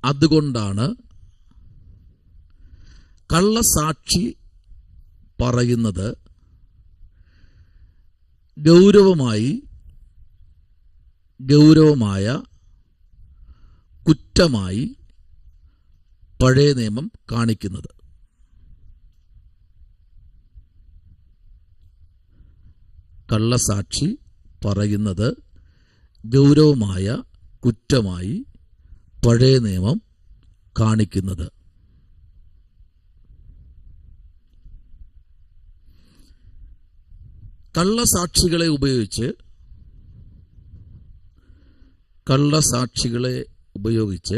അതുകൊണ്ടാണ് കള്ളസാക്ഷി പറയുന്നത് ഗൗരവമായ കുറ്റമായി പഴയ നിയമം കാണിക്കുന്നത്. കള്ളസാക്ഷി പറയുന്നത് ഗൗരവമായ കുറ്റമായി പഴയ നിയമം കാണിക്കുന്നത്. കള്ളസാക്ഷികളെ ഉപയോഗിച്ച്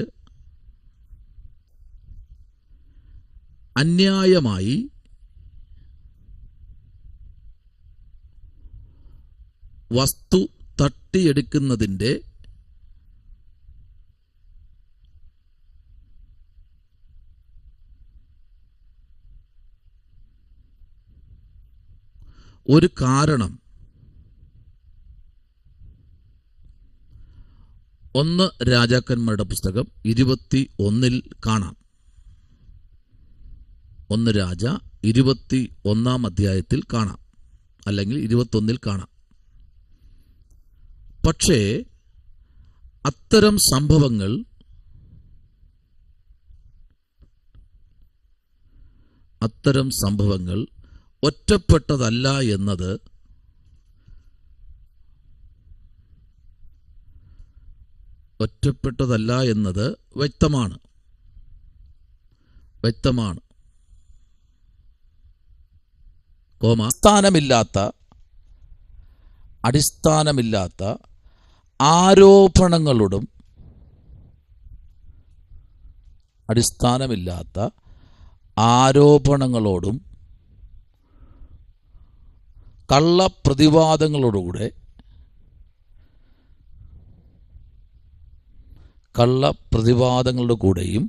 അന്യായമായി വസ്തു തട്ടിയെടുക്കുന്നതിൻ്റെ ഒരു കാരണം 1 രാജാക്കന്മാരുടെ പുസ്തകം 21 കാണാം. 1 രാജ 21 അധ്യായത്തിൽ കാണാം, അല്ലെങ്കിൽ 21 കാണാം. പക്ഷേ അത്തരം സംഭവങ്ങൾ ഒറ്റപ്പെട്ടതല്ല എന്നത് വ്യക്തമാണ്. അടിസ്ഥാനമില്ലാത്ത ആരോപണങ്ങളോടും കള്ളപ്രതിവാദങ്ങളുടെ കൂടെയും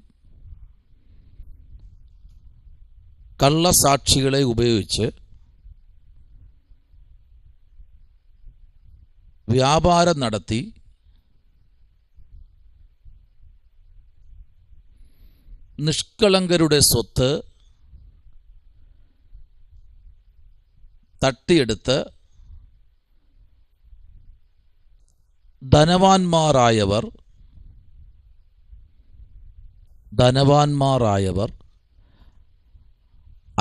കള്ളസാക്ഷികളെ ഉപയോഗിച്ച് വ്യാപാരം നടത്തി നിഷ്കളങ്കരുടെ സ്വത്ത് തട്ടിയെടുത്ത് ധനവാന്മാരായവർ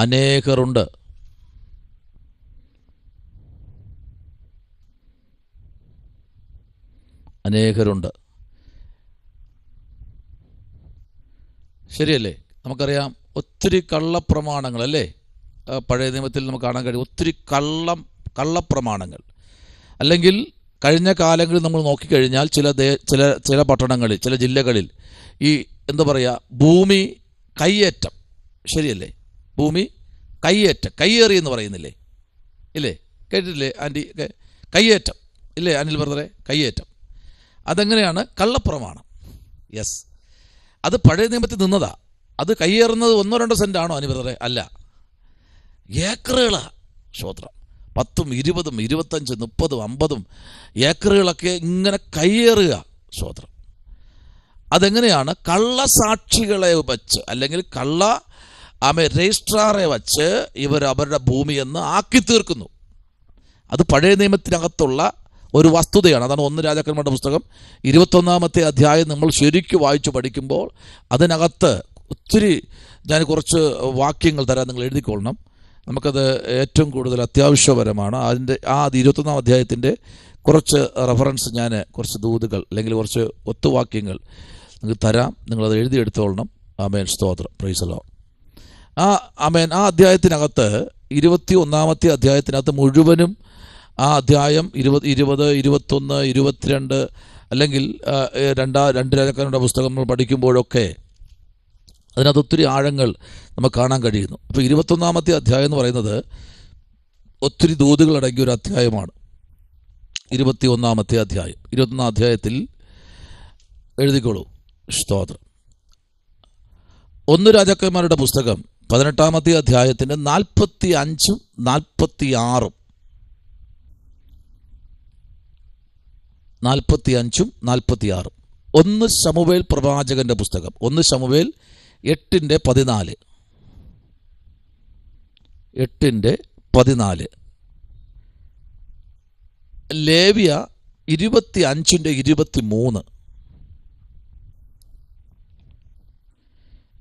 അനേകരുണ്ട്. ശരിയല്ലേ? നമുക്കറിയാം ഒത്തിരി കള്ളപ്രമാണങ്ങളല്ലേ പഴയ നിയമത്തിൽ നമുക്ക് കാണാൻ കഴിയും. ഒത്തിരി കള്ളപ്രമാണങ്ങൾ. അല്ലെങ്കിൽ കഴിഞ്ഞ കാലങ്ങളിൽ നമ്മൾ നോക്കിക്കഴിഞ്ഞാൽ ചില പട്ടണങ്ങളിൽ, ചില ജില്ലകളിൽ ഈ ഭൂമി കയ്യേറ്റം, ശരിയല്ലേ? ഭൂമി കയ്യേറി എന്ന് പറയുന്നില്ലേ? ഇല്ലേ? കേട്ടിട്ടില്ലേ ആൻറ്റി? കയ്യേറ്റം ഇല്ലേ അനിൽ ബ്രദറെ? കയ്യേറ്റം. അതെങ്ങനെയാണ്? കള്ളപ്രമാണം. യെസ്, അത് പഴയ നിയമത്തിൽ നിന്നതാ. അത് കയ്യേറുന്നത് 1-2 സെന്റ് ആണോ അനിൽ ബ്രദറെ? അല്ല, ഏക്കറുകളാ. ശ്രോത്രം 10, 20, 25, 30, 50 ഏക്കറുകളൊക്കെ ഇങ്ങനെ കയ്യേറുക. ശ്രോത്രം അതെങ്ങനെയാണ്? കള്ളസാക്ഷികളെ വച്ച്, അല്ലെങ്കിൽ രജിസ്ട്രാറെ വച്ച് ഇവർ അവരുടെ ഭൂമിയെന്ന് ആക്കി തീർക്കുന്നു. അത് പഴയ നിയമത്തിനകത്തുള്ള ഒരു വസ്തുതയാണ്. അതാണ് 1 രാജാക്കന്മാരുടെ പുസ്തകം 21 അധ്യായം നമ്മൾ ശരിക്കും വായിച്ചു പഠിക്കുമ്പോൾ അതിനകത്ത് ഒത്തിരി, ഞാൻ കുറച്ച് വാക്യങ്ങൾ തരാൻ, നിങ്ങൾ എഴുതിക്കൊള്ളണം. നമുക്കത് ഏറ്റവും കൂടുതൽ അത്യാവശ്യപരമാണ്. അതിൻ്റെ 21 അധ്യായത്തിൻ്റെ കുറച്ച് റെഫറൻസ്, ഞാൻ കുറച്ച് ദൂതുകൾ അല്ലെങ്കിൽ കുറച്ച് ഒത്തുവാക്യങ്ങൾ നിങ്ങൾക്ക് തരാം. നിങ്ങളത് എഴുതിയെടുത്തോളണം. ആമേൻ, സ്തോത്രം, പ്രൈസ് ദി ലോർഡ്. ആമേൻ. ആ അധ്യായത്തിനകത്ത് 21 അധ്യായത്തിനകത്ത് മുഴുവനും ആ അധ്യായം 20, 21, 22 അല്ലെങ്കിൽ 2 രാജാക്കന്മാരുടെ പുസ്തകം നമ്മൾ പഠിക്കുമ്പോഴൊക്കെ അതിനകത്ത് ഒത്തിരി ആഴങ്ങൾ നമുക്ക് കാണാൻ കഴിയുന്നു. അപ്പോൾ 21 അധ്യായം എന്ന് പറയുന്നത് ഒത്തിരി ദൂതുകൾ അടങ്ങിയ ഒരു അധ്യായമാണ്. 21 അധ്യായം. 21 അധ്യായത്തിൽ എഴുതിക്കോളൂ. സ്തോത്രം. 1 രാജാക്കന്മാരുടെ പുസ്തകം 18 അധ്യായത്തിൻ്റെ 45, 46 45 46. 1 ശമൂവേൽ പ്രവാചകന്റെ പുസ്തകം 1 ശമൂവേൽ 8:14. 8:14. ലേവ്യ 25:23.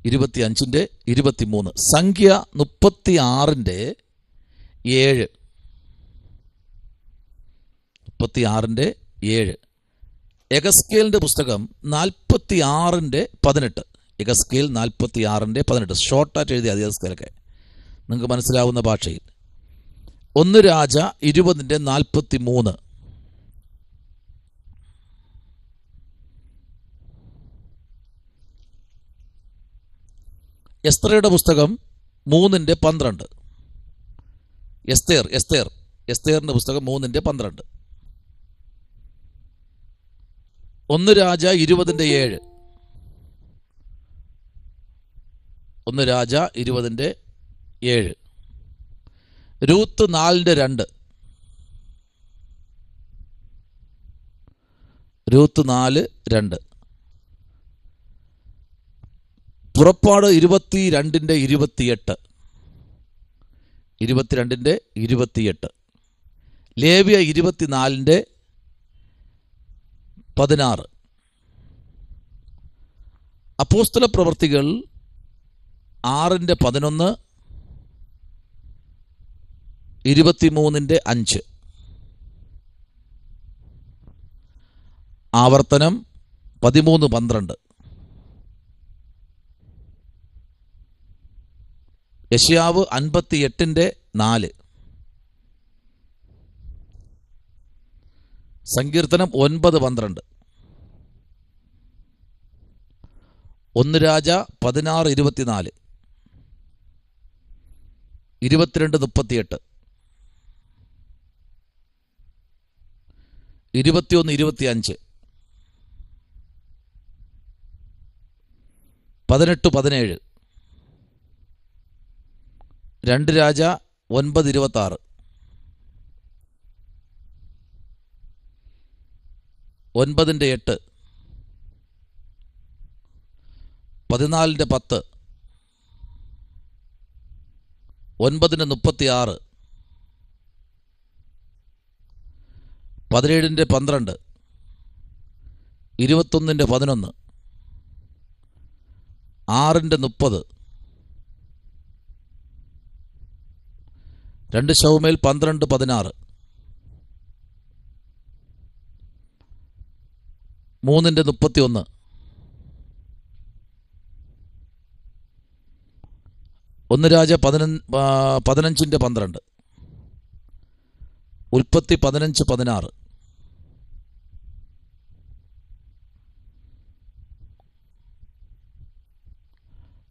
25:23. സംഖ്യ 36:7. 36:7. എഗസ്കേലിന്റെ പുസ്തകം 46:18. എഗസ്കേൽ 46:18. ഷോർട്ടായിട്ട് എഴുതിയ എഗസ്കേലൊക്കെ നിങ്ങൾക്ക് മനസ്സിലാവുന്ന ഭാഷയിൽ. 1 രാജ 20:43. എസ്തേറുടെ പുസ്തകം 3:12. എസ്തേറിന്റെ പുസ്തകം 3:12. 1 രാജ 20:7. 1 രാജ 20:7. രൂത്ത് 4:2. രൂത്ത് 4:2. പുറപ്പാട് 22:28. 22:28. ലേവ്യ 24:16. അപ്പോസ്തല പ്രവൃത്തികൾ 6:11. 23:5. ആവർത്തനം 13:12. യെശയ്യാവ് 58:4. സങ്കീർത്തനം 9:12. 1 രാജ 16:24. 22:38. 21:25. 18:17. 2 രാജ 9:26. 9:8. 14:10. 9:36. 17:12. 21:11. 6:30. 2 ശമൂവേൽ 12:16. 3:31. 1 രാജ 15:12. ഉൽപ്പത്തി 15:16.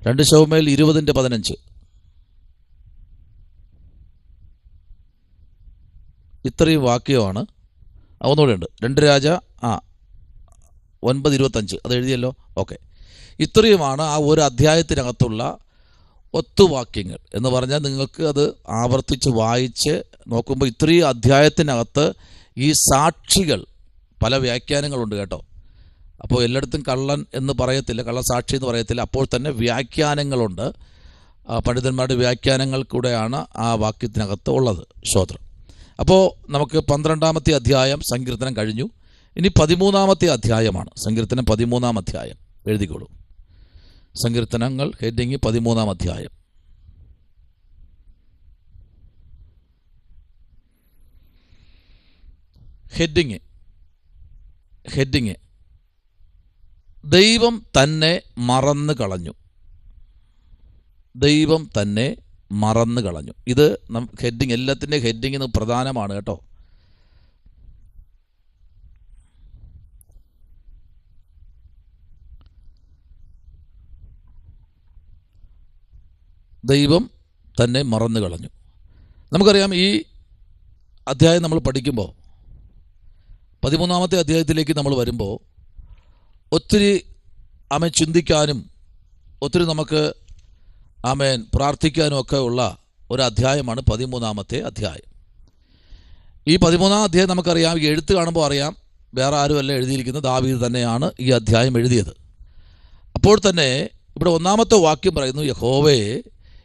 2 ശമൂവേൽ 20:15. ഇത്രയും വാക്യമാണ്. ഒന്നുകൂടെ ഉണ്ട്. 2 രാജ 9:25. അത് എഴുതിയല്ലോ. ഓക്കെ. ഇത്രയുമാണ് ആ ഒരു അധ്യായത്തിനകത്തുള്ള ഒത്തുവാക്യങ്ങൾ എന്ന് പറഞ്ഞാൽ നിങ്ങൾക്ക് അത് ആവർത്തിച്ച് വായിച്ച് നോക്കുമ്പോൾ ഇത്രയും അധ്യായത്തിനകത്ത് ഈ സാക്ഷികൾ പല വ്യാഖ്യാനങ്ങളുണ്ട് കേട്ടോ. അപ്പോൾ എല്ലായിടത്തും കള്ളൻ എന്ന് പറയത്തില്ല, കള്ളസാക്ഷി എന്ന് പറയത്തില്ല. അപ്പോൾ തന്നെ വ്യാഖ്യാനങ്ങളുണ്ട്. പണ്ഡിതന്മാരുടെ വ്യാഖ്യാനങ്ങൾ കൂടെയാണ് ആ വാക്യത്തിനകത്ത് ഉള്ളത്. സ്തോത്രം. അപ്പോൾ നമുക്ക് 12-ാമത്തെ അധ്യായം സങ്കീർത്തനം കഴിഞ്ഞു. ഇനി 13-ാമത്തെ അധ്യായമാണ്. സങ്കീർത്തനം 13-ാം അധ്യായം എഴുതിക്കോളൂ. സങ്കീർത്തനങ്ങൾ ഹെഡിങ് 13-ാം അധ്യായം. ഹെഡിങ് ദൈവം തന്നെ മറന്നു കളഞ്ഞു. ദൈവം തന്നെ മറന്നു കളഞ്ഞു. ഇത് ഹെഡിങ്, എല്ലാത്തിൻ്റെ ഹെഡിങ് പ്രധാനമാണ് കേട്ടോ. ദൈവം തന്നെ മറന്നു കളഞ്ഞു. നമുക്കറിയാം ഈ അധ്യായം നമ്മൾ പഠിക്കുമ്പോൾ 13-ാമത്തെ അധ്യായത്തിലേക്ക് നമ്മൾ വരുമ്പോൾ ഒത്തിരി ചിന്തിക്കാനും ഒത്തിരി നമുക്ക് പ്രാർത്ഥിക്കാനും ഒക്കെ ഉള്ള ഒരു അധ്യായമാണ് 13-ാമത്തെ അധ്യായം. ഈ 13-ാം അധ്യായം നമുക്കറിയാം, ഈ എഴുത്ത് കാണുമ്പോൾ അറിയാം, വേറെ ആരുമല്ല എഴുതിയിരിക്കുന്നത്, ദാവീദ് തന്നെയാണ് ഈ അധ്യായം എഴുതിയത്. അപ്പോൾ തന്നെ ഇവിടെ 1-ാമത്തെ വാക്യം പറയുന്നു, യഹോവേ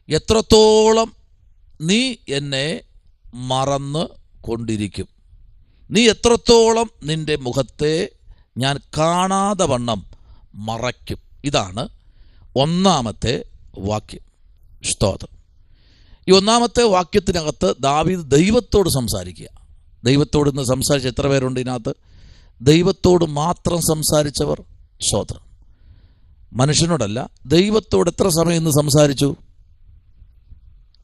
എത്രത്തോളം നീ എന്നെ മറന്ന് കൊണ്ടിരിക്കും, നീ എത്രത്തോളം നിൻ്റെ മുഖത്തെ ഞാൻ കാണാതെ വണ്ണം മറയ്ക്കും. ഇതാണ് 1-ാമത്തെ വാക്യം. സ്തോത്രം. ഈ 1-ാമത്തെ വാക്യത്തിനകത്ത് ദാവീദ് ദൈവത്തോട് സംസാരിക്കുക. ദൈവത്തോട് ഇന്ന് സംസാരിച്ച എത്ര പേരുണ്ട് ഇതിനകത്ത്? ദൈവത്തോട് മാത്രം സംസാരിച്ചവർ. സ്തോത്രം. മനുഷ്യനോടല്ല, ദൈവത്തോട് എത്ര സമയം ഇന്ന് സംസാരിച്ചു?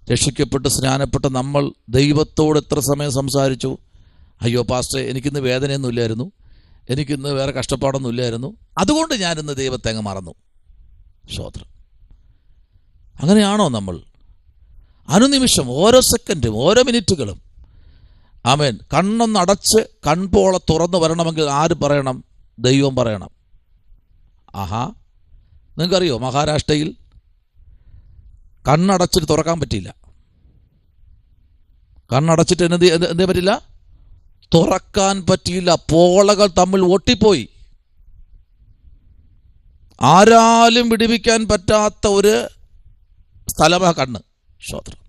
രക്ഷിക്കപ്പെട്ട് സ്നാനപ്പെട്ട് നമ്മൾ ദൈവത്തോട് എത്ര സമയം സംസാരിച്ചു? അയ്യോ പാസ്റ്ററെ, എനിക്കിന്ന് വേദനയൊന്നും ഇല്ലായിരുന്നു, എനിക്കിന്ന് വേറെ കഷ്ടപ്പാടൊന്നും ഇല്ലായിരുന്നു, അതുകൊണ്ട് ഞാനിന്ന് ദൈവത്തെ അങ്ങ് മറന്നു. സ്തോത്രം. അങ്ങനെയാണോ നമ്മൾ? അനുനിമിഷം, ഓരോ സെക്കൻഡും, ഓരോ മിനിറ്റുകളും, ആമേൻ, കണ്ണൊന്നടച്ച് കൺപോള തുറന്നു വരണമെങ്കിൽ ആര് പറയണം? ദൈവം പറയണം. ആഹാ, നിങ്ങൾക്കറിയോ മഹാരാഷ്ട്രയിൽ കണ്ണടച്ചിട്ട് തുറക്കാൻ പറ്റിയില്ല. കണ്ണടച്ചിട്ട് എന്തേ പറ്റില്ല? തുറക്കാൻ പറ്റിയില്ല. പോളകൾ തമ്മിൽ ഒട്ടിപ്പോയി. ആരാലും വിടിവിക്കാൻ പറ്റാത്ത ഒരു സ്ഥലമാ കണ്ണ്. സ്തോത്രം.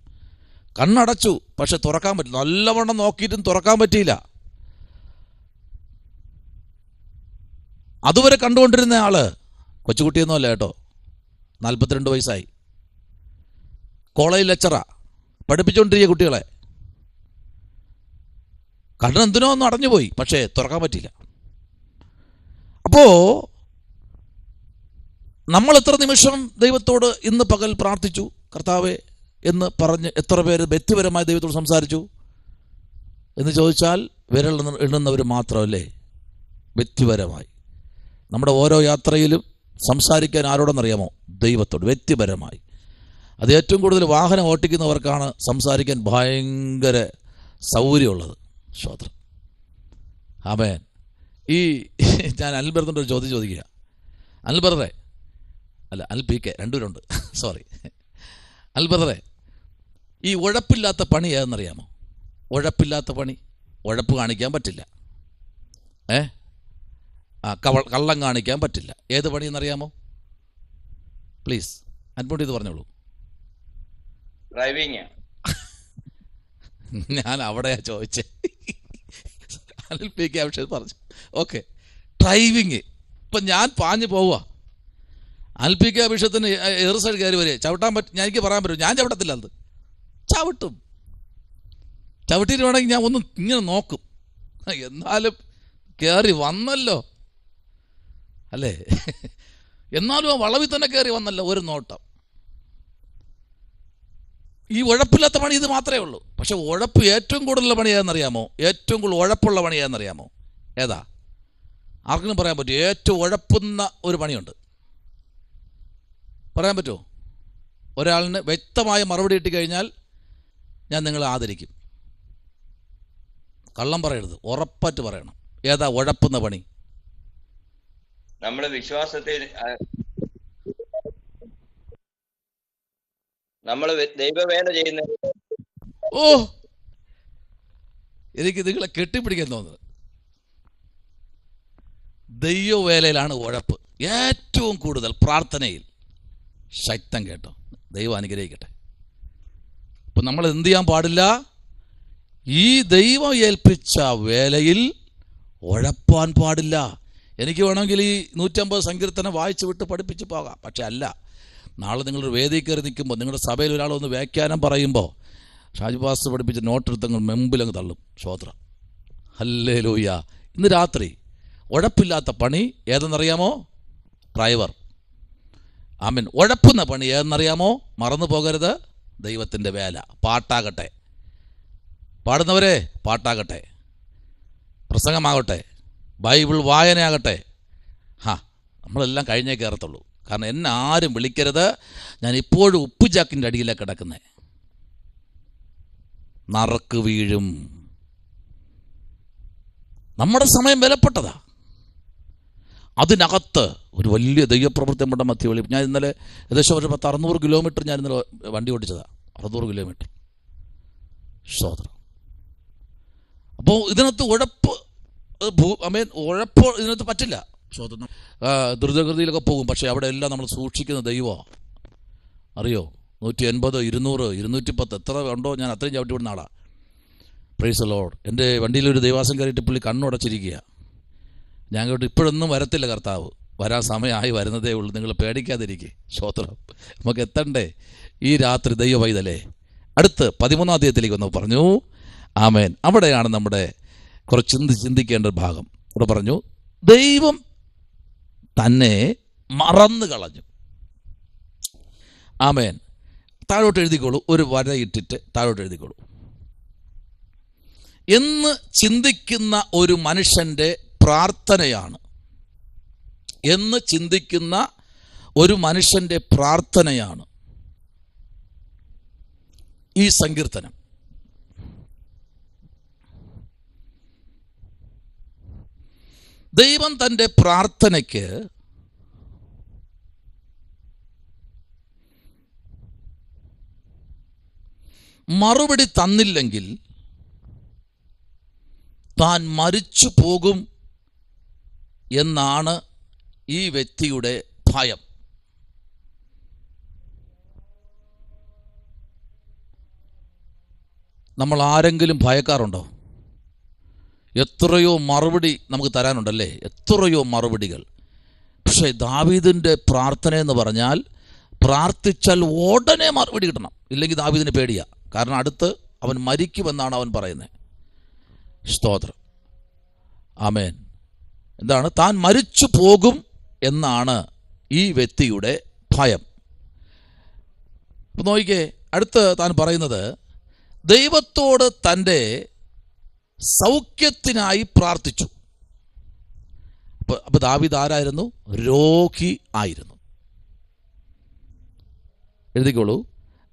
കണ്ണടച്ചു, പക്ഷെ തുറക്കാൻ പറ്റില്ല. നല്ലവണ്ണം നോക്കിയിട്ടും തുറക്കാൻ പറ്റിയില്ല. അതുവരെ കണ്ടുകൊണ്ടിരുന്ന ആള് കൊച്ചുകുട്ടിയൊന്നും അല്ല കേട്ടോ, 42 വയസ്സായി, കോളേജ് ലെക്ചറാ, പഠിപ്പിച്ചുകൊണ്ടിരിക്കുക കുട്ടികളെ. കണ്ണെന്തിനോ ഒന്നും അടഞ്ഞുപോയി, പക്ഷേ തുറക്കാൻ പറ്റിയില്ല. അപ്പോൾ നമ്മൾ എത്ര നിമിഷം ദൈവത്തോട് ഇന്ന് പകൽ പ്രാർത്ഥിച്ചു, കർത്താവേ എന്ന് പറഞ്ഞ് എത്ര പേര് വ്യക്തിപരമായി ദൈവത്തോട് സംസാരിച്ചു എന്ന് ചോദിച്ചാൽ വിരൽ എണ്ണുന്നവർ മാത്രമല്ലേ? വ്യക്തിപരമായി നമ്മുടെ ഓരോ യാത്രയിലും സംസാരിക്കാൻ ആരോടെന്നറിയാമോ? ദൈവത്തോട് വ്യക്തിപരമായി. അത് ഏറ്റവും കൂടുതൽ വാഹനം ഓട്ടിക്കുന്നവർക്കാണ് സംസാരിക്കാൻ ഭയങ്കര സൗകര്യമുള്ളത്. സ്തോത്രം. ആമേൻ. ഞാൻ അനിൽ ബ്രദറിൻ്റെ ഒരു ചോദ്യം ചോദിക്കുക. അനിൽ ബ്രദറെ, അല്ല അനിൽ പി കെ, രണ്ടുപേരുണ്ട്, സോറി. അനിൽ ബ്രദറെ, ഈ ഉഴപ്പില്ലാത്ത പണി ഏതെന്നറിയാമോ? ഉഴപ്പില്ലാത്ത പണി. ഉഴപ്പ് കാണിക്കാൻ പറ്റില്ല, കള്ളം കാണിക്കാൻ പറ്റില്ല. ഏത് പണിയെന്നറിയാമോ? പ്ലീസ് അൻപോട്ട് ഇത് പറഞ്ഞോളൂ. ഡ്രൈവിംഗ്. ഞാൻ അവിടെയാ ചോദിച്ചേ. അനിൽ പി കെ ആവശ്യം പറഞ്ഞു. Okay, driving. ഇപ്പം ഞാൻ പാഞ്ഞു പോവുക, അനിൽ പി കെ അഭിഷേകത്തിന് എതിർ സൈഡ് കയറി വരെ ചവിട്ടാൻ പറ്റും, എനിക്ക് പറയാൻ പറ്റും. ഞാൻ ചവിട്ടത്തില്ല, അത് ചവിട്ടും. ചവിട്ടിയിട്ട് വേണമെങ്കിൽ ഞാൻ ഒന്ന് ഇങ്ങനെ നോക്കും, എന്നാലും കയറി വന്നല്ലോ അല്ലേ, എന്നാലും ആ വളവിൽ തന്നെ കയറി വന്നല്ലോ, ഒരു നോട്ടം. ഈ ഉഴപ്പില്ലാത്ത പണി ഇത് മാത്രമേ ഉള്ളൂ. പക്ഷെ ഉഴപ്പ് ഏറ്റവും കൂടുതലുള്ള പണി ഏതെന്നറിയാമോ? ഏറ്റവും കൂടുതൽ ഉഴപ്പുള്ള പണി ഏതെന്നറിയാമോ? ഏതാ? ആർക്കെങ്കിലും പറയാൻ പറ്റുമോ? ഏറ്റവും ഉഴപ്പുന്ന ഒരു പണിയുണ്ട്, പറയാൻ പറ്റുമോ? ഒരാളിന് വ്യക്തമായ മറുപടി കിട്ടിക്കഴിഞ്ഞാൽ ഞാൻ നിങ്ങളെ ആദരിക്കും. കള്ളം പറയരുത്, ഉറപ്പായിട്ട് പറയണം. ഏതാ ഉഴപ്പുന്ന പണി? നമ്മുടെ വിശ്വാസത്തിൽ നമ്മൾ ദൈവവേല ചെയ്യുന്ന. ഓ, എനിക്ക് നിങ്ങളെ കെട്ടിപ്പിടിക്കാൻ തോന്നുന്നത്. ദൈവവേലയിലാണ് ഉഴപ്പ് ഏറ്റവും കൂടുതൽ. പ്രാർത്ഥനയിൽ ശക്തം കേട്ടോ, ദൈവം അനുഗ്രഹിക്കട്ടെ. അപ്പം നമ്മൾ എന്ത് ചെയ്യാൻ പാടില്ല? ഈ ദൈവം ഏൽപ്പിച്ച വേലയിൽ ഉഴപ്പാൻ പാടില്ല. എനിക്ക് വേണമെങ്കിൽ ഈ 150 സങ്കീർത്തനം വായിച്ചു വിട്ട് പഠിപ്പിച്ച് പോകാം, പക്ഷെ അല്ല. നാളെ നിങ്ങളൊരു വേദി കയറി നിൽക്കുമ്പോൾ, നിങ്ങളുടെ സഭയിൽ ഒരാളൊന്ന് വ്യാഖ്യാനം പറയുമ്പോൾ, ഷാജി പാസ്റ്റർ പഠിപ്പിച്ച നോട്ടെടുത്തങ്ങൾ മുമ്പിലങ്ങ് തള്ളും. സ്തോത്രം. ഹല്ലേലൂയ. ഇന്ന് രാത്രി ഉഴപ്പില്ലാത്ത പണി ഏതെന്നറിയാമോ? ഡ്രൈവർ. ആമേൻ. ഉഴപ്പുന്ന പണി ഏതെന്നറിയാമോ? മറന്നു പോകരുത്, ദൈവത്തിൻ്റെ വേല. പാട്ടാകട്ടെ, പാടുന്നവരെ പാട്ടാകട്ടെ, പ്രസംഗമാകട്ടെ, ബൈബിൾ വായനയാകട്ടെ, നമ്മളെല്ലാം കഴിഞ്ഞേ കയറത്തുള്ളൂ. കാരണം എന്നെ ആരും വിളിക്കരുത്, ഞാൻ ഇപ്പോഴും ഉപ്പുചാക്കിൻ്റെ അടിയിലാണ് കിടക്കുന്നത്. നറുക്ക് വീഴും. നമ്മുടെ സമയം വിലപ്പെട്ടതാ. അതിനകത്ത് ഒരു വലിയ ദൈവപ്രവൃത്തി നമ്മുടെ മധ്യ വെളി. ഞാൻ ഇന്നലെ ഏകദേശം ഒരു 600 കിലോമീറ്റർ ഞാൻ ഇന്നലെ വണ്ടി ഓടിച്ചതാണ്. 600 കിലോമീറ്റർ. സ്തോത്രം. അപ്പോൾ ഇതിനകത്ത് ഉഴപ്പ് ഉഴപ്പോ ഇതിനകത്ത് പറ്റില്ല. ദ്രുതഗതിയിലൊക്കെ പോകും, പക്ഷെ അവിടെ എല്ലാം നമ്മൾ സൂക്ഷിക്കുന്ന ദൈവമാണ്. അറിയോ, 180, 200, 210 എത്ര ഉണ്ടോ, ഞാൻ അത്രയും ചവിട്ടി വിടുന്ന ആളാണ്. Price the Lord. എൻ്റെ വണ്ടിയിലൊരു ദൈവാസം കയറിയിട്ട് പുള്ളി കണ്ണുടച്ചിരിക്കുക. ഞാൻ കേട്ടു ഇപ്പോഴൊന്നും വരത്തില്ല കർത്താവ്, വരാൻ സമയമായി വരുന്നതേ ഉള്ളൂ, നിങ്ങൾ പേടിക്കാതിരിക്കുക. സ്തോത്രം. നമുക്ക് എത്തണ്ടേ ഈ രാത്രി ദൈവ പൈതലേ. അടുത്ത് 13-ാം അധ്യായത്തിലേക്ക് വന്ന് പറഞ്ഞു. ആമേൻ. അവിടെയാണ് നമ്മുടെ കുറച്ച് ചിന്തിക്കേണ്ട ഭാഗം. ഇവിടെ പറഞ്ഞു ദൈവം തന്നെ മറന്നു കളഞ്ഞു. ആമേൻ. താഴോട്ട് എഴുതിക്കോളൂ, ഒരു വരയിട്ടിട്ട് താഴോട്ട് എഴുതിക്കോളൂ. എന്ന് ചിന്തിക്കുന്ന ഒരു മനുഷ്യൻ്റെ പ്രാർത്ഥനയാണ്, എന്ന് ചിന്തിക്കുന്ന ഒരു മനുഷ്യൻ്റെ പ്രാർത്ഥനയാണ് ഈ സങ്കീർത്തനം. ദൈവം തൻ്റെ പ്രാർത്ഥനയ്ക്ക് മറുപടി തന്നില്ലെങ്കിൽ താൻ മരിച്ചു പോകും എന്നാണ് ഈ വ്യക്തിയുടെ ഭയം. നമ്മൾ ആരെങ്കിലും ഭയക്കാറുണ്ടോ? എത്രയോ മറുപടി നമുക്ക് തരാനുണ്ടല്ലേ, എത്രയോ മറുപടികൾ. പക്ഷേ ദാവീദിൻ്റെ പ്രാർത്ഥന എന്ന് പറഞ്ഞാൽ പ്രാർത്ഥിച്ചാൽ ഉടനെ മറുപടി കിട്ടണം, ഇല്ലെങ്കിൽ ദാവീദിന് പേടിയാ. കാരണം അടുത്ത് അവൻ മരിക്കുമെന്നാണ് അവൻ പറയുന്നത്. സ്തോത്രം. ആമേൻ. എന്താണ്? താൻ മരിച്ചു പോകും എന്നാണ് ഈ വ്യക്തിയുടെ ഭയം. അപ്പം നോക്കിക്കേ, അടുത്ത് താൻ പറയുന്നത് ദൈവത്തോട് തൻ്റെ സൗഖ്യത്തിനായി പ്രാർത്ഥിച്ചു. അപ്പോൾ ദാവീദ് ആരായിരുന്നു? രോഗി ആയിരുന്നു. എഴുതിക്കോളൂ.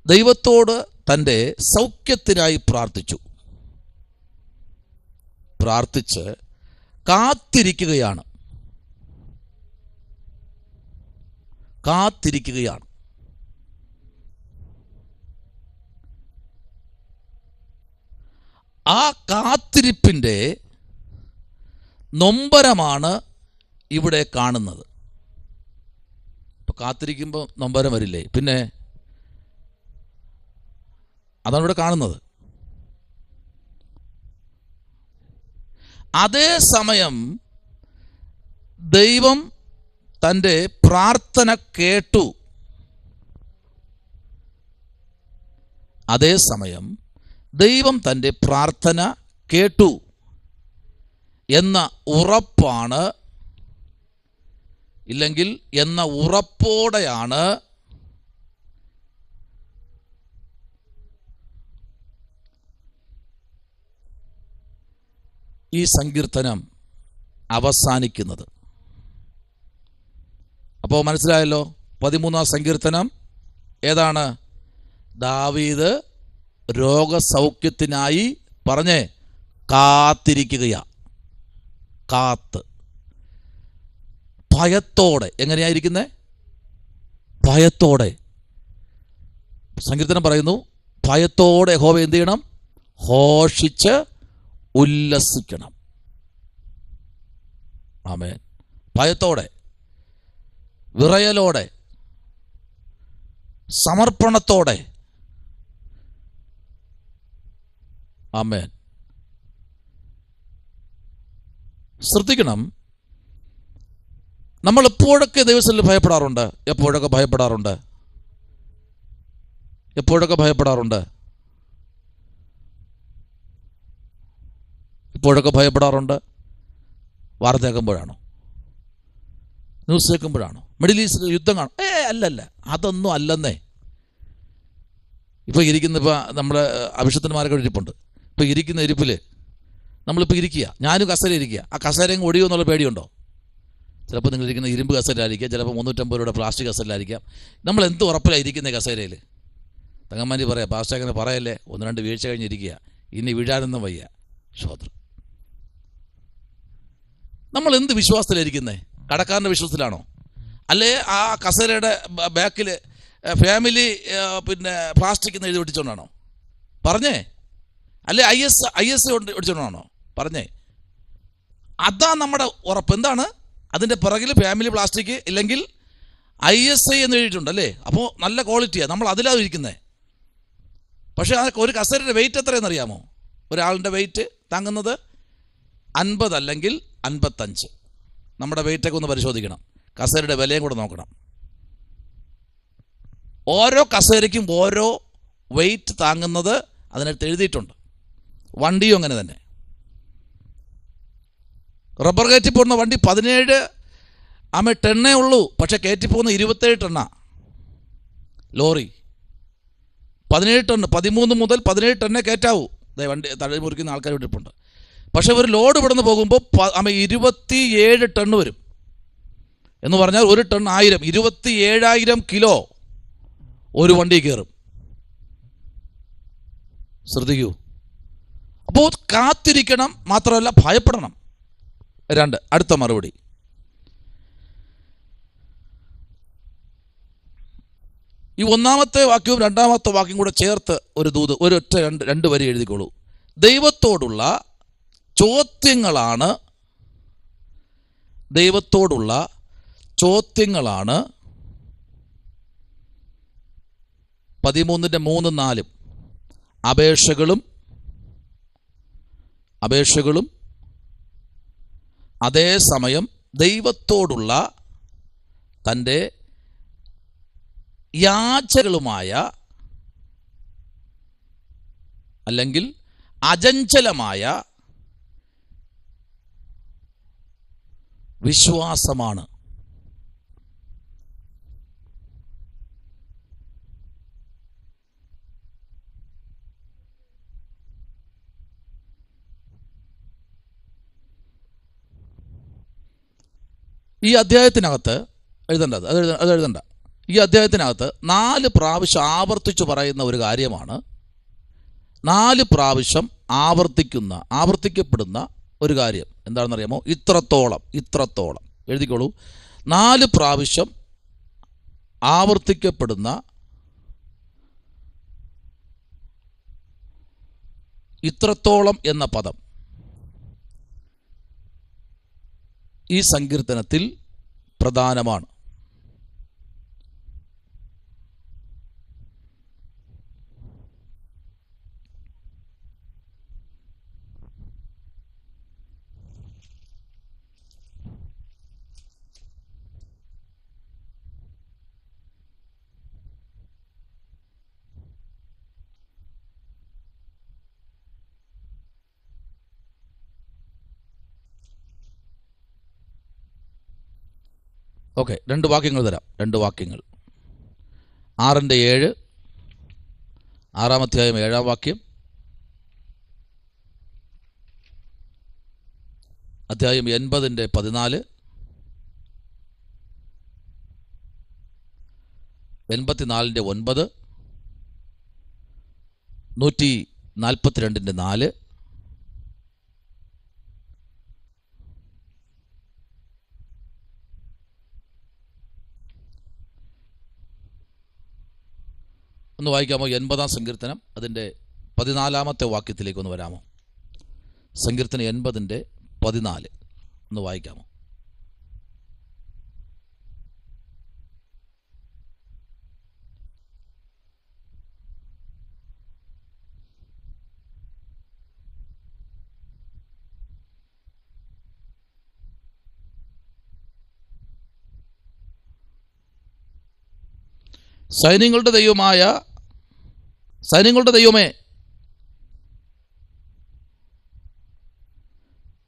ദൈവത്തോട് തൻ്റെ സൗഖ്യത്തിനായി പ്രാർത്ഥിച്ചു. പ്രാർത്ഥിച്ച് കാത്തിരിക്കുകയാണ്. ആ കാത്തിരിപ്പിൻ്റെ നൊമ്പരമാണ് ഇവിടെ കാണുന്നത്. ഇപ്പം കാത്തിരിക്കുമ്പോൾ നൊമ്പരം വരില്ലേ? പിന്നെ അതാണ് ഇവിടെ കാണുന്നത്. അതേ സമയം ദൈവം തൻ്റെ പ്രാർത്ഥന കേട്ടു. അതേ സമയം ദൈവം തൻ്റെ പ്രാർത്ഥന കേട്ടു എന്ന ഉറപ്പാണ്, ഇല്ലെങ്കിൽ എന്ന ഉറപ്പോടെയാണ് ഈ സങ്കീർത്തനം അവസാനിക്കുന്നത്. അപ്പോൾ മനസ്സിലായല്ലോ, 13-ാം സങ്കീർത്തനം ഏതാണ്? ദാവീദ് രോഗസൗഖ്യത്തിനായി പറഞ്ഞേ കാത്തിരിക്കുകയാ. ഭയത്തോടെ. എങ്ങനെയായിരിക്കുന്നേ? ഭയത്തോടെ. സങ്കീർത്തനം പറയുന്നു, ഭയത്തോടെ യഹോവ എന്ത് ചെയ്യണം? ഘോഷിച്ച് ഉല്ലസിക്കണം. ആമേൻ. ഭയത്തോടെ, വിറയലോടെ, സമർപ്പണത്തോടെ. ആമേൻ. ശ്രദ്ധിക്കണം, നമ്മൾ എപ്പോഴൊക്കെ ദൈവത്തിൽ ഭയപ്പെടാറുണ്ട്? എപ്പോഴൊക്കെ ഭയപ്പെടാറുണ്ട്? എപ്പോഴൊക്കെ ഭയപ്പെടാറുണ്ട്? എപ്പോഴൊക്കെ ഭയപ്പെടാറുണ്ട്? വാർത്ത കേൾക്കുമ്പോഴാണോ? ന്യൂസ് കേൾക്കുമ്പോഴാണോ? മിഡിൽ ഈസ്റ്റ് യുദ്ധം കാണും? അല്ലല്ല, അതൊന്നും അല്ലെന്നേ. ഇപ്പോൾ നമ്മുടെ അഭിഷക്തന്മാരൊക്കെ ഇരിപ്പുണ്ട്. ഇപ്പോൾ ഇരിക്കുന്ന ഇരിപ്പിൽ നമ്മളിപ്പോൾ ഇരിക്കുക, ഞാനും കസേര ഇരിക്കുക. ആ കസേരയും ഒടിയോ എന്നുള്ള പേടിയുണ്ടോ? ചിലപ്പോൾ നിങ്ങൾ ഇരിക്കുന്ന ഇരുമ്പ് കസേരയിലായിരിക്കാം, ചിലപ്പോൾ 350 രൂപയുടെ പ്ലാസ്റ്റിക് കസേരയിലായിരിക്കാം. നമ്മൾ എന്ത് ഉറപ്പിലാണ് ഇരിക്കുന്നത് കസേരയിൽ? തങ്ങന്മാരി പറയാം, പാസ്റ്റർ അങ്ങനെ പറയല്ലേ, 1-2 വീഴ്ച കഴിഞ്ഞിരിക്കുക, ഇനി വീഴാനൊന്നും വയ്യ. ശ്രോത്രം, നമ്മൾ എന്ത് വിശ്വാസത്തിലായിരിക്കുന്നത്? കടക്കാരൻ്റെ വിശ്വാസത്തിലാണോ? അല്ലേ ആ കസേരയുടെ ബാക്കിൽ ഫാമിലി പ്ലാസ്റ്റിക് എന്ന് എഴുതി ഒട്ടിച്ചോണ്ടാണോ? പറഞ്ഞേ. അല്ലേ ഐ എസ് ഒട്ടിച്ചോണ്ടാണോ? പറഞ്ഞേ. അതാ നമ്മുടെ ഉറപ്പ്. എന്താണ് അതിൻ്റെ പിറകിൽ? ഫാമിലി പ്ലാസ്റ്റിക് ഇല്ലെങ്കിൽ ISI എന്ന് എഴുതിയിട്ടുണ്ട് അല്ലേ? അപ്പോൾ നല്ല ക്വാളിറ്റിയാണ്, നമ്മൾ അതിലാണ് ഇരിക്കുന്നത്. പക്ഷേ ആ ഒരു കസേരയുടെ വെയിറ്റ് എത്രയെന്ന് അറിയാമോ? ഒരാളുടെ വെയിറ്റ് താങ്ങുന്നത് 50 അല്ലെങ്കിൽ 55. നമ്മുടെ വെയിറ്റൊക്കെ ഒന്ന് പരിശോധിക്കണം, കസേരയുടെ വിലയും കൂടെ നോക്കണം. ഓരോ കസേരയ്ക്കും ഓരോ വെയിറ്റ് താങ്ങുന്നത് അതിനകത്ത് എഴുതിയിട്ടുണ്ട്. വണ്ടിയും അങ്ങനെ തന്നെ. റബ്ബർ കയറ്റി പോകുന്ന വണ്ടി 17 ടണ്ണേ ഉള്ളൂ, പക്ഷെ കയറ്റി പോകുന്ന 27 ടണ്ണാ. ലോറി 17 ടണ്ണ്, 13 മുതൽ 17 ടണ്ണേ കയറ്റാവൂ. വണ്ടി തഴി മുറിക്കുന്ന ആൾക്കാർ വിട്ടിട്ടുണ്ട്. പക്ഷെ ഒരു ലോഡ് ഇവിടുന്ന് പോകുമ്പോൾ 27 ടണ്ണ് വരും. എന്ന് പറഞ്ഞാൽ ഒരു ടൺ 1000, 27,000 കിലോ ഒരു വണ്ടി കയറും. ശ്രദ്ധിക്കൂ. അപ്പോൾ കാത്തിരിക്കണം, മാത്രമല്ല ഭയപ്പെടണം. 2, അടുത്ത മറുപടി. ഈ ഒന്നാമത്തെ വാക്യവും രണ്ടാമത്തെ വാക്യം കൂടെ ചേർത്ത് ഒരു ദൂത്, ഒരൊറ്റ രണ്ട് വരി എഴുതിക്കോളൂ. ദൈവത്തോടുള്ള ചോദ്യങ്ങളാണ് 13:3-4 അപേക്ഷകളും അതേസമയം ദൈവത്തോടുള്ള തൻ്റെ യാചകളുമായ അല്ലെങ്കിൽ അചഞ്ചലമായ വിശ്വാസമാണ്. ഈ അധ്യായത്തിനകത്ത് എഴുതണ്ട. ഈ അധ്യായത്തിനകത്ത് 4 പ്രാവശ്യം ആവർത്തിച്ചു പറയുന്ന ഒരു കാര്യമാണ്. 4 പ്രാവശ്യം ആവർത്തിക്കപ്പെടുന്ന ഒരു കാര്യം എന്താണെന്നറിയാമോ? ഇത്രത്തോളം എഴുതിക്കോളൂ. 4 പ്രാവശ്യം ആവർത്തിക്കപ്പെടുന്ന ഇത്രത്തോളം എന്ന പദം ഈ സങ്കീർത്തനത്തിൽ പ്രധാനമാണ്. ഓക്കെ, 2 വാക്യങ്ങൾ തരാം. 2 വാക്യങ്ങൾ. 6:7, 6-ാം അധ്യായം 7-ാം വാക്യം, അധ്യായം 80:14, 84:9, 142:4, ഒന്ന് വായിക്കാമോ? 80-ാം സങ്കീർത്തനം അതിൻ്റെ 14-ാമത്തെ വാക്യത്തിലേക്ക് ഒന്ന് വരാമോ? സങ്കീർത്തനം 80:14 ഒന്ന് വായിക്കാമോ? സൈന്യങ്ങളുടെ ദൈവമേ,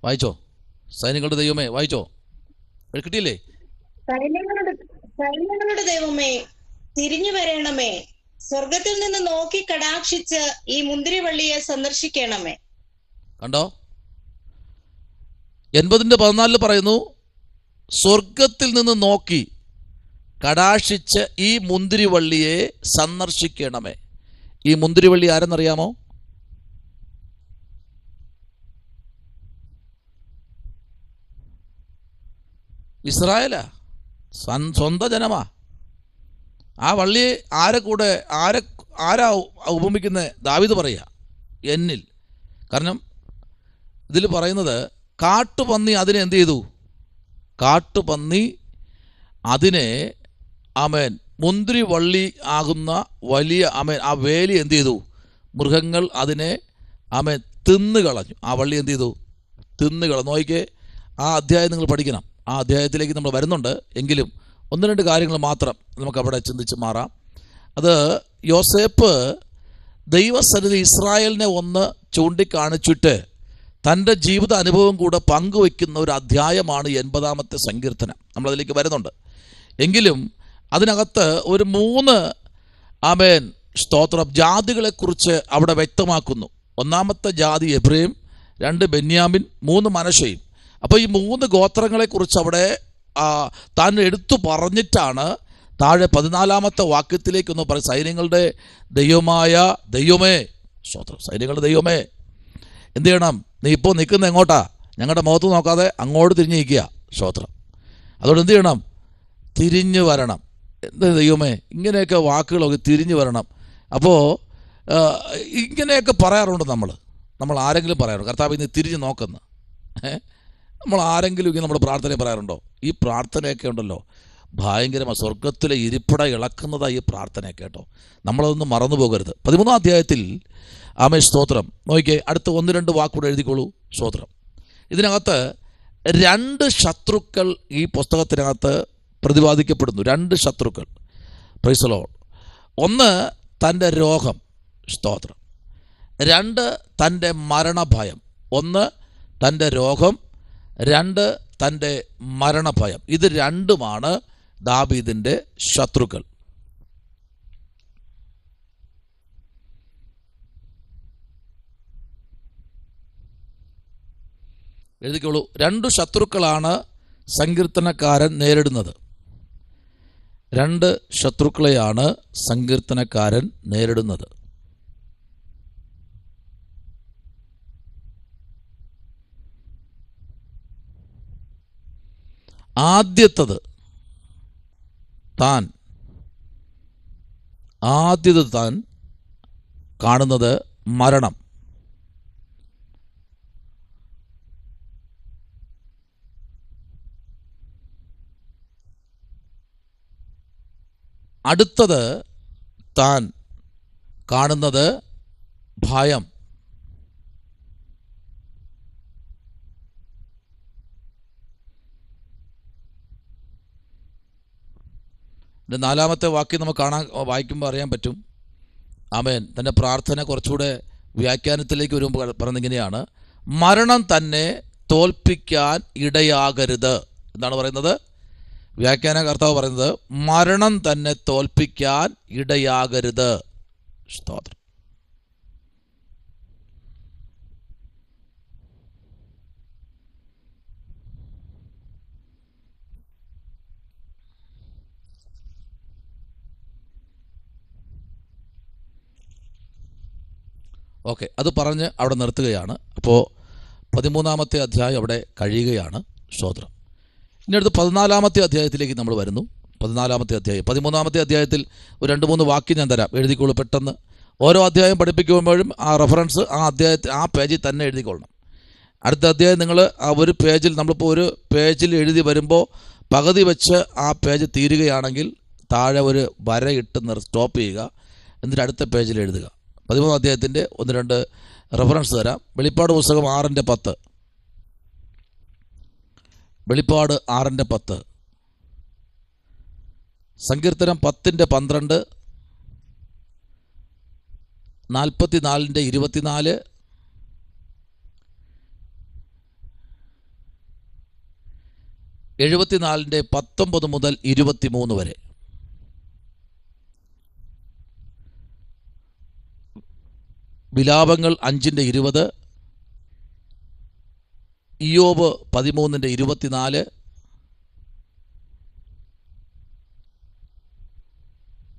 വായിച്ചോ? സൈന്യങ്ങളുടെ ദൈവമേ, വായിച്ചോ? കിട്ടിയില്ലേ? സൈന്യങ്ങളുടെ ദൈവമേ, തിരിഞ്ഞു വരണമേ, സ്വർഗത്തിൽ നിന്ന് നോക്കി കടാക്ഷിച്ച് ഈ മുന്തിരിവള്ളിയെ സന്ദർശിക്കണമേ. കണ്ടോ? 80:14 പറയുന്നു, സ്വർഗത്തിൽ നിന്ന് നോക്കി കടാക്ഷിച്ച് ഈ മുന്തിരിവള്ളിയെ സന്ദർശിക്കണമേ. ഈ മുന്തിരിവള്ളി ആരെന്നറിയാമോ? ഇസ്രായേലാ, സ്വന്തം ജനമാ. ആ വള്ളിയെ ആരാ ഉപമിക്കുന്നത്? ദാവീദ് പറയുക, എന്നിൽ. കാരണം ഇതിൽ പറയുന്നത് കാട്ടുപന്നി അതിനെ എന്ത് ചെയ്തു? കാട്ടുപന്നി അതിനെ ആമേൻ മുന്തിരിവള്ളി ആകുന്ന വലിയ ആമേൻ ആ വേലി എന്ത് ചെയ്തു? മൃഗങ്ങൾ അതിനെ ആമേൻ തിന്നുകളഞ്ഞു. ആ വള്ളി എന്ത് ചെയ്തു? തിന്നുകളഞ്ഞു. നോക്കിക്കേ, ആ അധ്യായം നിങ്ങൾ പഠിക്കണം. ആ അധ്യായത്തിലേക്ക് നമ്മൾ വരുന്നുണ്ട്. എങ്കിലും ഒന്ന് രണ്ട് കാര്യങ്ങൾ മാത്രം നമുക്ക് അവിടെ ചിന്തിച്ച് മാറാം. അത് യോസേപ്പ് ദൈവസന്നിധി ഇസ്രായേലിനെ ഒന്ന് ചൂണ്ടിക്കാണിച്ചിട്ട് തൻ്റെ ജീവിത അനുഭവം കൂടെ പങ്കുവയ്ക്കുന്ന ഒരു അധ്യായമാണ് 80-ാമത്തെ സങ്കീർത്തനം. നമ്മളതിലേക്ക് വരുന്നുണ്ട്. എങ്കിലും അതിനകത്ത് ഒരു 3 ആമേൻ സ്തോത്രം ജാതികളെക്കുറിച്ച് അവിടെ വ്യക്തമാക്കുന്നു. ഒന്നാമത്തെ ജാതി എബ്രയീം, 2 ബെന്യാമിൻ, 3 മനശ്ശെയും. അപ്പോൾ ഈ 3 ഗോത്രങ്ങളെക്കുറിച്ച് അവിടെ താൻ എടുത്തു പറഞ്ഞിട്ടാണ് താഴെ 14-ാമത്തെ വാക്യത്തിലേക്കൊന്ന് പറയും. സൈന്യങ്ങളുടെ ദൈവമായ ദൈവമേ, സ്തോത്രം, സൈന്യങ്ങളുടെ ദൈവമേ എന്ത് ചെയ്യണം? നീ ഇപ്പോൾ നിൽക്കുന്ന എങ്ങോട്ടാ? ഞങ്ങളുടെ മുഖത്ത് നോക്കാതെ അങ്ങോട്ട് തിരിഞ്ഞ് നിൽക്കുക. സ്തോത്രം. അതുകൊണ്ട് എന്ത് ചെയ്യണം? തിരിഞ്ഞു വരണം. എന്ത് ദൈവമേ, ഇങ്ങനെയൊക്കെ വാക്കുകളൊക്കെ തിരിഞ്ഞു വരണം. അപ്പോൾ ഇങ്ങനെയൊക്കെ പറയാറുണ്ട് നമ്മൾ ആരെങ്കിലും പറയാറുണ്ട് കർത്താവ് ഇന്ന് തിരിഞ്ഞ് നോക്കുന്നു? നമ്മൾ ആരെങ്കിലും ഇങ്ങനെ നമ്മുടെ പ്രാർത്ഥന പറയാറുണ്ടോ? ഈ പ്രാർത്ഥനയൊക്കെ ഉണ്ടല്ലോ ഭയങ്കരമാണ്. സ്വർഗത്തിലെ ഇരിപ്പിട ഇളക്കുന്നതാണ് ഈ പ്രാർത്ഥനയൊക്കെ കേട്ടോ. നമ്മളതൊന്നും മറന്നു പോകരുത്. 13-ാം അധ്യായത്തിൽ ആമേ സ്തോത്രം നോക്കിക്കേ, അടുത്ത 1-2 വാക്കുകൂടെ എഴുതിക്കോളൂ. സ്തോത്രം. ഇതിനകത്ത് 2 ശത്രുക്കൾ ഈ പുസ്തകത്തിനകത്ത് പ്രതിപാദിക്കപ്പെടുന്നു. 2 ശത്രുക്കൾ. Price the Lord. ഒന്ന് തൻ്റെ രോഗം, സ്തോത്രം. 2 തൻ്റെ മരണഭയം. 1 തൻ്റെ രോഗം, 2 തൻ്റെ മരണഭയം. ഇത് 2മാണ് ദാവീദിൻ്റെ ശത്രുക്കൾ. എഴുതിക്കോളൂ. 2 ശത്രുക്കളാണ് സങ്കീർത്തനക്കാരൻ നേരിടുന്നത്. 2 ശത്രുക്കളെയാണ് സങ്കീർത്തനക്കാരൻ നേരിടുന്നത്. ആദ്യത്തത് താൻ കാണുന്നത് മരണം. അടുത്തത് താൻ കാണുന്നത് ഭയം. ഇത് 4-ാമത്തെ വാക്യം നമുക്ക് വായിക്കുമ്പോൾ അറിയാൻ പറ്റും. ആമേൻ. തൻ്റെ പ്രാർത്ഥന കുറച്ചുകൂടെ വ്യാഖ്യാനത്തിലേക്ക് വരുമ്പോൾ പറഞ്ഞിങ്ങനെയാണ്: മരണം തന്നെ തോൽപ്പിക്കാൻ ഇടയാകരുത്. എന്താണ് പറയുന്നത്? വ്യാഖ്യാന കർത്താവ് പറയുന്നത് മരണം തന്നെ തോൽപ്പിക്കാൻ ഇടയാകരുത്. സ്തോത്രം. ഓക്കെ, അത് പറഞ്ഞ് അവിടെ നിർത്തുകയാണ്. അപ്പോൾ 13-ാമത്തെ അധ്യായം അവിടെ കഴിയുകയാണ്. സ്തോത്രം. ഇനി അടുത്ത് 14-ാമത്തെ അധ്യായത്തിലേക്ക് നമ്മൾ വരുന്നു. 14-ാമത്തെ അധ്യായം. 13-ാമത്തെ അധ്യായത്തിൽ ഒരു 2-3 വാക്യം ഞാൻ തരാം, എഴുതിക്കോളൂ പെട്ടെന്ന്. ഓരോ അധ്യായം പഠിപ്പിക്കുമ്പോഴും ആ റെഫറൻസ് ആ പേജിൽ തന്നെ എഴുതിക്കൊള്ളണം. അടുത്ത അധ്യായം നിങ്ങൾ ആ ഒരു പേജിൽ, നമ്മളിപ്പോൾ ഒരു പേജിൽ എഴുതി വരുമ്പോൾ പകുതി വെച്ച് ആ പേജ് തീരുകയാണെങ്കിൽ താഴെ ഒരു വരയിട്ട് സ്റ്റോപ്പ് ചെയ്യുക, എന്നിട്ട് അടുത്ത പേജിൽ എഴുതുക. 13-ാം അധ്യായത്തിൻ്റെ 1-2 റെഫറൻസ് തരാം. വെളിപ്പാട് പുസ്തകം 6:10, വെളിപ്പാട് 6:10, സങ്കീർത്തനം 10:12, 44:24, എഴുപത്തിനാലിൻ്റെ 19 മുതൽ 23 വരെ. വിലാപങ്ങൾ 5:20, ഇയ്യോബ് 13:24,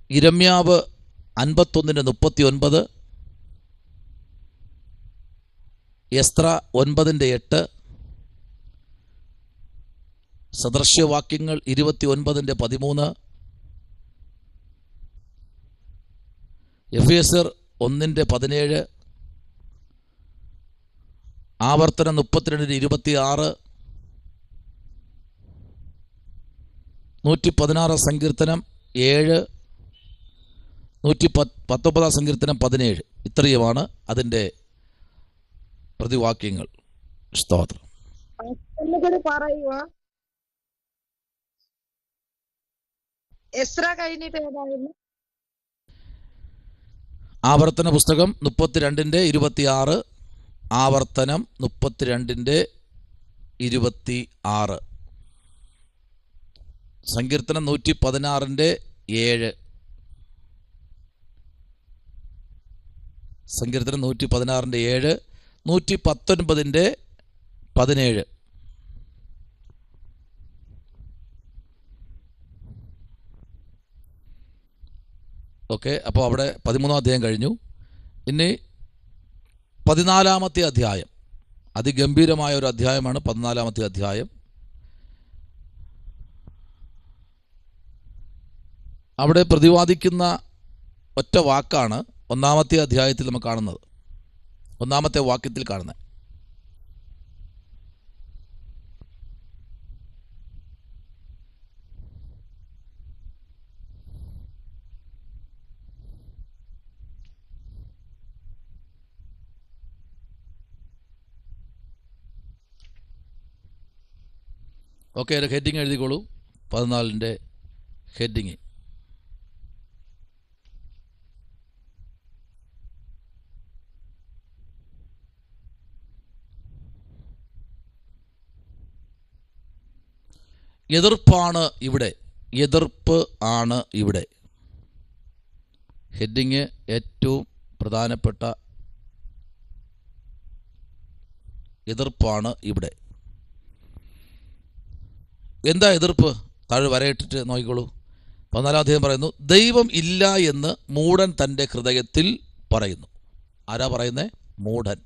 ഇരമ്യാവ് 51:39, എസ്ത്ര 9:8, സദൃശ്യവാക്യങ്ങൾ 29:13, എഫേസ്യർ 1:17, ആവർത്തനം 32:26, 116 സങ്കീർത്തനം 7, 119 സങ്കീർത്തനം 17. ഇത്രയുമാണ് അതിൻ്റെ പ്രതിവാക്യങ്ങൾ. സ്തോത്രം. ആവർത്തന പുസ്തകം 32:26, ആവർത്തനം 32:26, സങ്കീർത്തനം 116:7, സങ്കീർത്തനം 116:7, 119:17. ഓക്കെ, അപ്പോൾ അവിടെ 13-ാം അധ്യായം കഴിഞ്ഞു. ഇനി 14-ാമത്തെ അധ്യായം, അതിഗംഭീരമായ ഒരു അധ്യായമാണ് 14-ാമത്തെ അധ്യായം. അവിടെ പ്രതിപാദിക്കുന്ന ഒറ്റ വാക്കാണ് 1-ാമത്തെ അധ്യായത്തിൽ നമുക്ക് കാണുന്നത്, 1-ാമത്തെ വാക്യത്തിൽ കാണുന്നത്. ഓക്കെ, ഒരു ഹെഡിങ് എഴുതിക്കോളൂ. 14-ന്റെ ഹെഡിങ്. എതിർപ്പാണ് ഇവിടെ, എതിർപ്പ് ആണ് ഇവിടെ. ഹെഡിങ് ഏറ്റവും പ്രധാനപ്പെട്ട എതിർപ്പാണ് ഇവിടെ. എന്താ എതിർപ്പ്? താഴെ വരയിട്ടിട്ട് നോക്കിക്കോളൂ. 14-ാം അധ്യായം പറയുന്നു, ദൈവം ഇല്ല എന്ന് മൂഢൻ തൻ്റെ ഹൃദയത്തിൽ പറയുന്നു. ആരാ പറയുന്നേ? മൂഢൻ.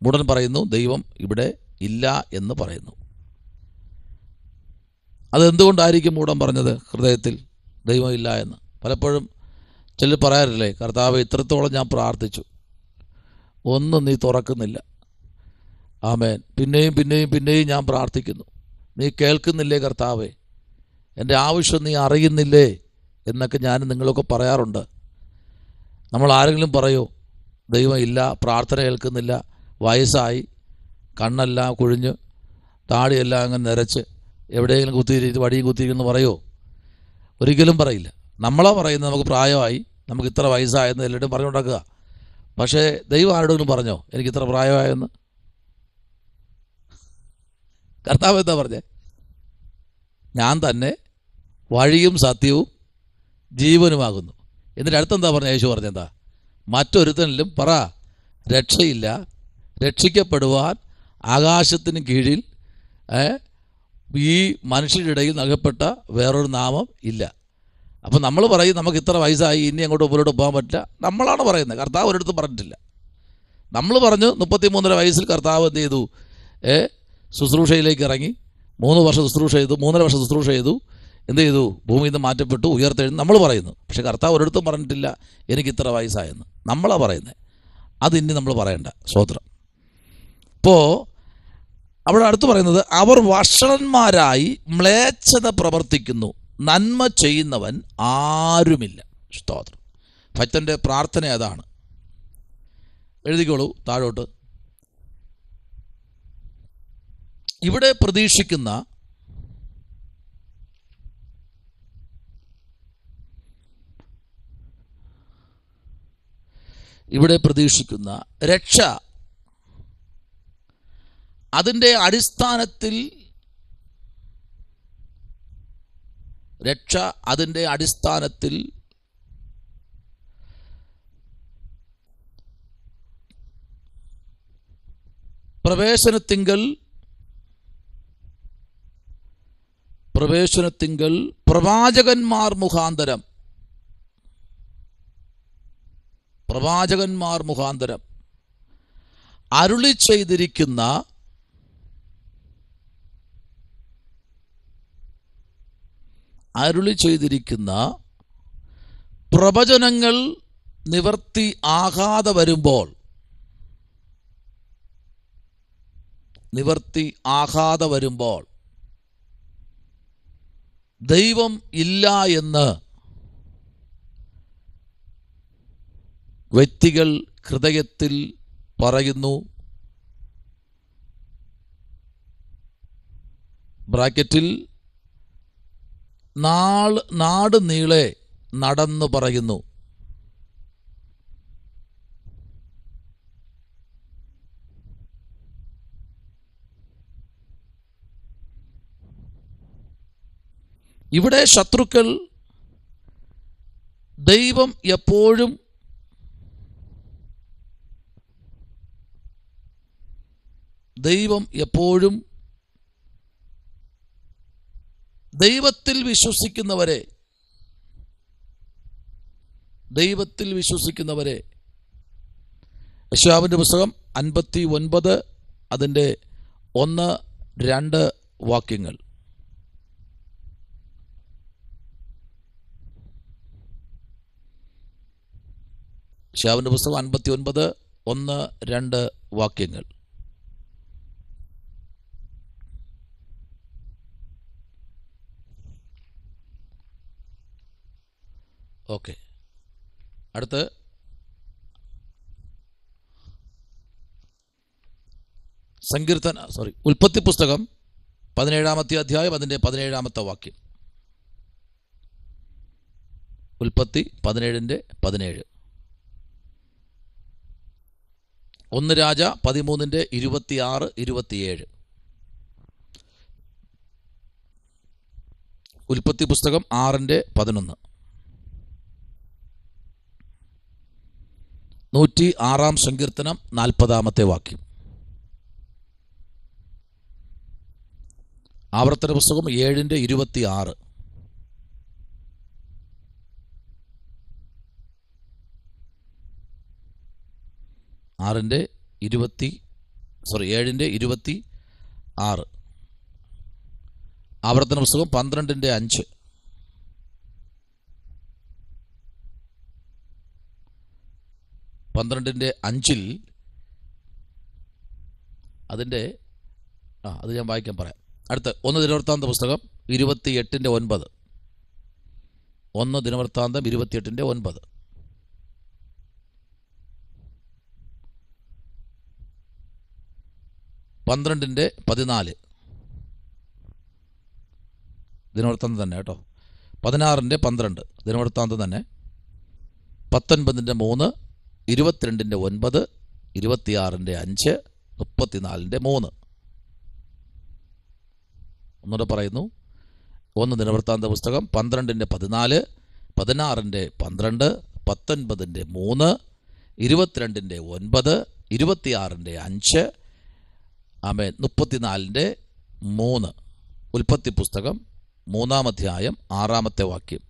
മൂഢൻ പറയുന്നു ദൈവം ഇവിടെ ഇല്ല എന്ന് പറയുന്നു. അതെന്തുകൊണ്ടായിരിക്കും മൂഢൻ പറഞ്ഞത് ഹൃദയത്തിൽ ദൈവം ഇല്ല എന്ന്? പലപ്പോഴും ചിലർ പറയാറില്ലേ, കർത്താവ് ഇത്രത്തോളം ഞാൻ പ്രാർത്ഥിച്ചു, ഒന്നും നീ തുറക്കുന്നില്ല. ആമേൻ. പിന്നെയും പിന്നെയും പിന്നെയും ഞാൻ പ്രാർത്ഥിക്കുന്നു, നീ കേൾക്കുന്നില്ലേ കർത്താവേ, എൻ്റെ ആവശ്യം നീ അറിയുന്നില്ലേ എന്നൊക്കെ ഞാൻ നിങ്ങളൊക്കെ പറയാറുണ്ട്. നമ്മൾ ആരെങ്കിലും പറയോ ദൈവം ഇല്ല, പ്രാർത്ഥന കേൾക്കുന്നില്ല, വയസ്സായി, കണ്ണെല്ലാം കുഴിഞ്ഞ്, താടിയെല്ലാം അങ്ങനെ നിരച്ച്, എവിടെയെങ്കിലും കുത്തിയിരിക്കും, വടിയും കുത്തിയിരിക്കുന്നു പറയോ? ഒരിക്കലും പറയില്ല. നമ്മളാ പറയുന്നത് നമുക്ക് പ്രായമായി, നമുക്ക് ഇത്ര വയസ്സായെന്ന് എല്ലാവരും പറഞ്ഞുകൊണ്ടാക്കുക. പക്ഷേ ദൈവം ആരോടെങ്കിലും പറഞ്ഞോ എനിക്ക് ഇത്ര പ്രായമായെന്ന്? കർത്താവ് എന്താ പറഞ്ഞേ? ഞാൻ തന്നെ വഴിയും സത്യവും ജീവനുമാകുന്നു. എന്നിട്ട് അടുത്തെന്താ പറഞ്ഞ? യേശു പറഞ്ഞെന്താ? മറ്റൊരുത്തനിലും പറ രക്ഷയില്ല, രക്ഷിക്കപ്പെടുവാൻ ആകാശത്തിന് കീഴിൽ ഈ മനുഷ്യരുടെ ഇടയിൽ നൽകപ്പെട്ട വേറൊരു നാമം ഇല്ല. അപ്പം നമ്മൾ പറയും നമുക്ക് ഇത്ര വയസ്സായി, ഇനി അങ്ങോട്ട് മുമ്പോട്ട് പോകാൻ പറ്റില്ല. നമ്മളാണ് പറയുന്നത്, കർത്താവ് ഒരിടത്തും പറഞ്ഞിട്ടില്ല. നമ്മൾ പറഞ്ഞു 33 വയസ്സിൽ കർത്താവ് എന്ത് ചെയ്തു? ശുശ്രൂഷയിലേക്ക് ഇറങ്ങി 3 വർഷം ശുശ്രൂഷ ചെയ്തു, 3.5 വർഷം ശുശ്രൂഷ ചെയ്തു, എന്ത് ചെയ്തു? ഭൂമിയിൽ നിന്ന് മാറ്റപ്പെട്ടു, ഉയർത്തെഴുന്നു നമ്മൾ പറയുന്നു. പക്ഷേ കർത്താവ് ഒരിടത്തും പറഞ്ഞിട്ടില്ല എനിക്ക് ഇത്ര വയസ്സായെന്ന്. നമ്മളാണ് പറയുന്നത്. അതിനി നമ്മൾ പറയണ്ട. സ്തോത്രം. ഇപ്പോൾ അവിടെ അടുത്ത് പറയുന്നത്, അവർ വഷളന്മാരായി മ്ലേച്ഛത പ്രവർത്തിക്കുന്നു, നന്മ ചെയ്യുന്നവൻ ആരുമില്ല. സ്തോത്രം. ഭക്തൻ്റെ പ്രാർത്ഥന അതാണ്. എഴുതിക്കോളൂ താഴോട്ട്. ഇവിടെ പ്രതീക്ഷിക്കുന്ന രക്ഷ, അതിൻ്റെ അടിസ്ഥാനത്തിൽ പ്രവേശനത്തിങ്കൽ പ്രവാചകന്മാർ മുഖാന്തരം അരുളി ചെയ്തിരിക്കുന്ന പ്രവചനങ്ങൾ നിവർത്തി ആകാതെ വരുമ്പോൾ നിവർത്തി ആകാതെ വരുമ്പോൾ ദൈവം ഇല്ല എന്ന് വ്യക്തികൾ ഹൃദയത്തിൽ പറയുന്നു. ബ്രാക്കറ്റിൽ നാട് നീളെ നടന്നു പറയുന്നു. ഇവിടെ ശത്രുക്കൾ ദൈവം എപ്പോഴും ദൈവത്തിൽ വിശ്വസിക്കുന്നവരെ യെശയ്യാവിന്റെ പുസ്തകം 59 അതിൻ്റെ 1-2 വാക്യങ്ങൾ. യെശയ്യാവിന്റെ പുസ്തകം 59 1-2 വാക്യങ്ങൾ. ഓക്കെ, അടുത്ത് ഉൽപ്പത്തി പുസ്തകം 17-ാമത്തെ അധ്യായം അതിൻ്റെ 17-ാമത്തെ വാക്യം. ഉൽപ്പത്തി 17:17. 1 രാജ 13:26-27. ഉൽപ്പത്തി പുസ്തകം 6:11. 106-ാം സങ്കീർത്തനം 40-ാമത്തെ വാക്യം. ആവർത്തന പുസ്തകം 7:26. 7:26. ആവർത്തന പുസ്തകം 12:5. 12:5 അതിൻ്റെ അത് ഞാൻ വായിക്കാൻ പറയാം. അടുത്ത് 1 ദിനവൃത്താന്ത പുസ്തകം 28:9. 1 ദിനവൃത്താന്തം 28:9. 12:14 ദിനവൃത്താന്തം തന്നെ കേട്ടോ. 16:12 ദിനവൃത്താന്തം തന്നെ. 19:3 22:9 26:5 34:3. ഒന്നുകൂടെ പറയുന്നു. 1 ദിനവൃത്താന്ത പുസ്തകം 12:14 16:12 19:3 22:9 26:5 ആമേൻ 34:3. ഉൽപ്പത്തി പുസ്തകം 3-ാം അധ്യായം 6-ാമത്തെ വാക്യം.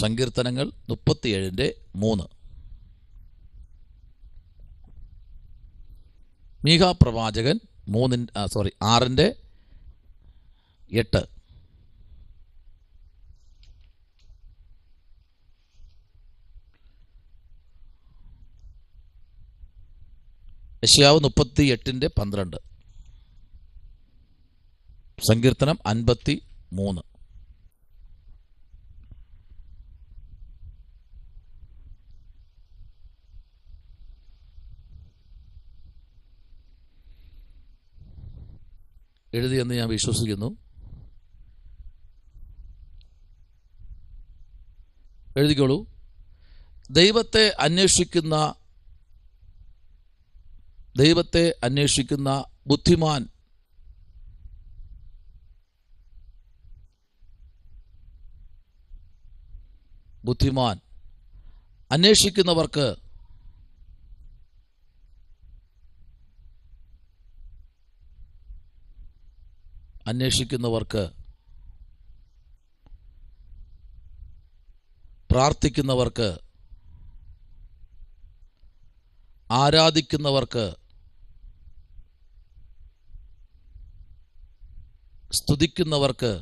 സങ്കീർത്തനങ്ങൾ 37:3. മീഖാ പ്രവാചകൻ 6:8. യെശയ്യാവ് 38:12. സങ്കീർത്തനം 53. എഴുതിയെന്ന് ഞാൻ വിശ്വസിക്കുന്നു. എഴുതിക്കോളൂ. ദൈവത്തെ അന്വേഷിക്കുന്ന ബുദ്ധിമാൻ അന്വേഷിക്കുന്നവർക്ക് പ്രാർത്ഥിക്കുന്നവർക്ക് ആരാധിക്കുന്നവർക്ക് സ്തുതിക്കുന്നവർക്ക്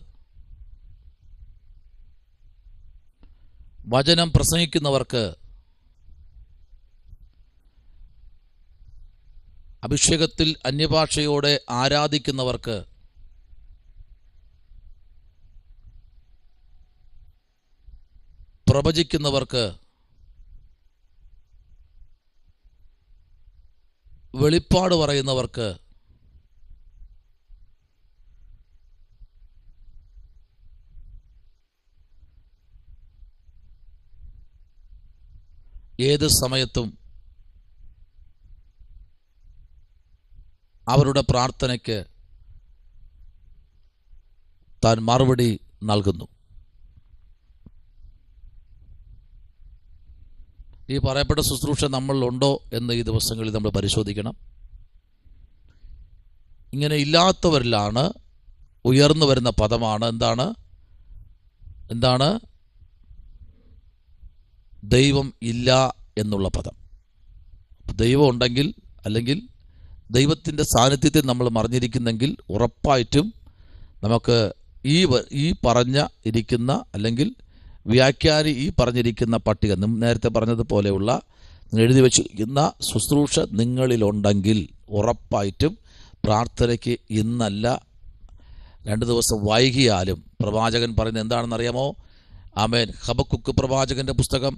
വചനം പ്രസംഗിക്കുന്നവർക്ക് അഭിഷേകത്തിൽ അന്യഭാഷയോടെ ആരാധിക്കുന്നവർക്ക് പ്രവചിക്കുന്നവർക്ക് വെളിപ്പാട് പറയുന്നവർക്ക് ഏത് സമയത്തും അവരുടെ പ്രാർത്ഥനയ്ക്ക് താൻ മറുപടി നൽകുന്നു. ഈ പറയപ്പെട്ട ശുശ്രൂഷ നമ്മളിലുണ്ടോ എന്ന് ഈ ദിവസങ്ങളിൽ നമ്മൾ പരിശോധിക്കണം. ഇങ്ങനെ ഇല്ലാത്തവരിലാണ് ഉയർന്നു വരുന്ന പദമാണ് എന്താണ് ദൈവം ഇല്ല എന്നുള്ള പദം. ദൈവം ഉണ്ടെങ്കിൽ, അല്ലെങ്കിൽ ദൈവത്തിൻ്റെ സാന്നിധ്യത്തിൽ നമ്മൾ മറിഞ്ഞിരിക്കുന്നെങ്കിൽ ഉറപ്പായിട്ടും നമുക്ക് ഈ പറഞ്ഞ ഇരിക്കുന്ന, അല്ലെങ്കിൽ വ്യാഖ്യാനി ഈ പറഞ്ഞിരിക്കുന്ന പട്ടിക, നേരത്തെ പറഞ്ഞതുപോലെയുള്ള എഴുതി വച്ചിരിക്കുന്ന ശുശ്രൂഷ നിങ്ങളിലുണ്ടെങ്കിൽ ഉറപ്പായിട്ടും പ്രാർത്ഥനയ്ക്ക് ഇന്നല്ല 2 ദിവസം വൈകിയാലും പ്രവാചകൻ പറയുന്നത് എന്താണെന്നറിയാമോ? ആമേൻ. ഹബക്കുക്ക് പ്രവാചകന്റെ പുസ്തകം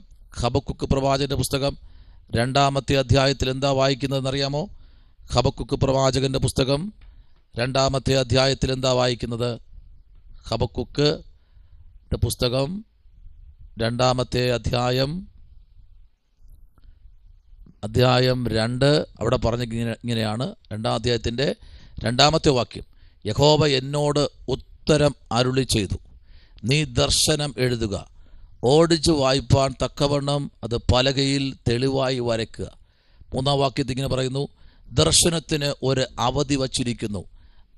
2-ാമത്തെ അധ്യായത്തിൽ എന്താ വായിക്കുന്നതെന്നറിയാമോ? ഹബക്കുക്ക് പ്രവാചകന്റെ പുസ്തകം 2-ാമത്തെ അധ്യായത്തിൽ എന്താ വായിക്കുന്നത്? ഹബക്കുക്ക് പുസ്തകം 2-ാമത്തെ അധ്യായം 2 അവിടെ ഇങ്ങനെയാണ്. 2-ാം അധ്യായത്തിൻ്റെ 2-ാമത്തെ വാക്യം, യഹോവ എന്നോട് ഉത്തരം അരുളി ചെയ്തു, നീ ദർശനം എഴുതുക, ഓടിച്ചു വായിപ്പാൻ തക്കവണ്ണം അത് പലകയിൽ തെളിവായി വരയ്ക്കുക. 3-ാം വാക്യത്തിൽ ഇങ്ങനെ പറയുന്നു, ദർശനത്തിന് ഒരു അവധി വച്ചിരിക്കുന്നു,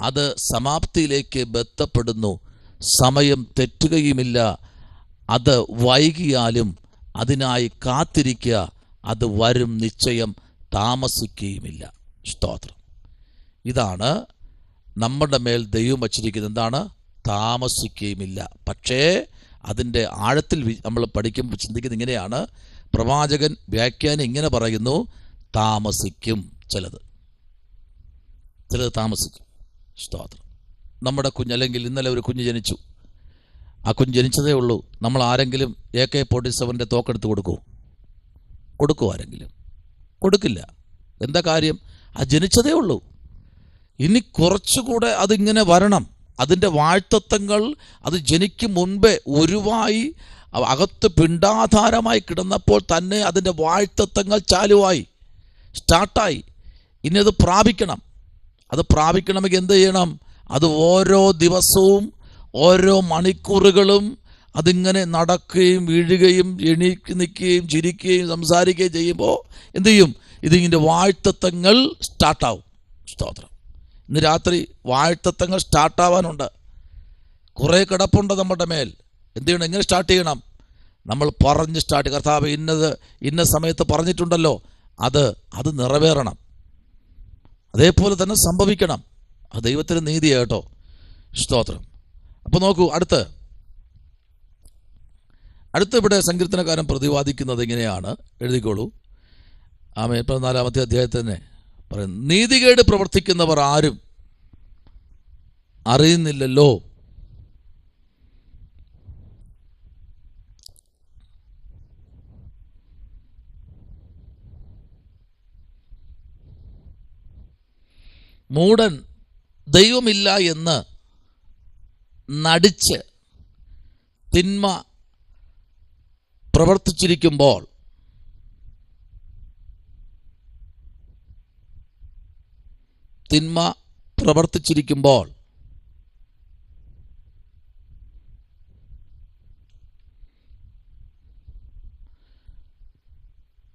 അത് സമാപ്തിയിലേക്ക് ബന്ധപ്പെടുന്നു, സമയം തെറ്റുകയുമില്ല, അത് വൈകിയാലും അതിനായി കാത്തിരിക്കുക, അത് വരും നിശ്ചയം, താമസിക്കുകയുമില്ല. സ്തോത്രം. ഇതാണ് നമ്മുടെ മേൽ ദൈവം വച്ചിരിക്കുന്നത്. എന്താണ്? താമസിക്കുകയുമില്ല. പക്ഷേ അതിൻ്റെ ആഴത്തിൽ നമ്മൾ പഠിക്കുമ്പോൾ ചിന്തിക്കുന്നത് ഇങ്ങനെയാണ്. പ്രവാചകൻ വ്യാഖ്യാനം ഇങ്ങനെ പറയുന്നു, താമസിക്കും. ചിലത് താമസിക്കും. സ്തോത്രം. നമ്മുടെ കുഞ്ഞ്, അല്ലെങ്കിൽ ഇന്നലെ ഒരു കുഞ്ഞ് ജനിച്ചു, ആ കുഞ്ഞ് ജനിച്ചതേ ഉള്ളൂ. നമ്മൾ ആരെങ്കിലും AK-47 തോക്കെടുത്ത് കൊടുക്കുമോ? ആരെങ്കിലും കൊടുക്കില്ല. എന്താ കാര്യം? ആ ജനിച്ചതേ ഉള്ളൂ. ഇനി കുറച്ചുകൂടെ അതിങ്ങനെ വരണം. അതിൻ്റെ വാഴ്ത്തത്വങ്ങൾ അത് ജനിക്കും മുൻപേ ഉരുവായി അകത്ത് പിണ്ടാധാരമായി കിടന്നപ്പോൾ തന്നെ അതിൻ്റെ വാഴ്ത്തത്വങ്ങൾ ചാലുവായി, സ്റ്റാർട്ടായി. ഇനി അത് പ്രാപിക്കണം. അത് പ്രാപിക്കണമെങ്കിൽ എന്ത് ചെയ്യണം? അത് ഓരോ ദിവസവും ഓരോ മണിക്കൂറുകളും അതിങ്ങനെ നടക്കുകയും വീഴുകയും എണീക്ക് നിൽക്കുകയും ചിരിക്കുകയും സംസാരിക്കുകയും ചെയ്യുമ്പോൾ എന്ത് ചെയ്യും? ഇതിൻ്റെ വാഴ്ത്തത്വങ്ങൾ സ്റ്റാർട്ടാവും. സ്തോത്രം. ഇന്ന് രാത്രി വാഴ്ത്തത്വങ്ങൾ സ്റ്റാർട്ടാവാനുണ്ട്. കുറേ കിടപ്പുണ്ട് നമ്മുടെ മേൽ. എന്ത് ചെയ്യണം? എങ്ങനെ സ്റ്റാർട്ട് ചെയ്യണം? നമ്മൾ പറഞ്ഞ് സ്റ്റാർട്ട്. കർത്താവ് ഇന്ന സമയത്ത് പറഞ്ഞിട്ടുണ്ടല്ലോ, അത് നിറവേറണം. അതേപോലെ തന്നെ സംഭവിക്കണം. അത് ദൈവത്തിൻ്റെ നീതിയാണ് കേട്ടോ. സ്തോത്രം. അപ്പോൾ നോക്കൂ, അടുത്ത ഇവിടെ സങ്കീർത്തനക്കാരൻ പ്രതിപാദിക്കുന്നത് ഇങ്ങനെയാണ്. എഴുതിക്കോളൂ. ആമേൻ. 14-ാമത്തെ അധ്യായത്തിൽ തന്നെ പറയുന്നു, നീതികേട് പ്രവർത്തിക്കുന്നവർ ആരും അറിയുന്നില്ലല്ലോ. മൂഢൻ ദൈവമില്ല എന്ന് നടിച്ച് തിന്മ പ്രവർത്തിച്ചിരിക്കുമ്പോൾ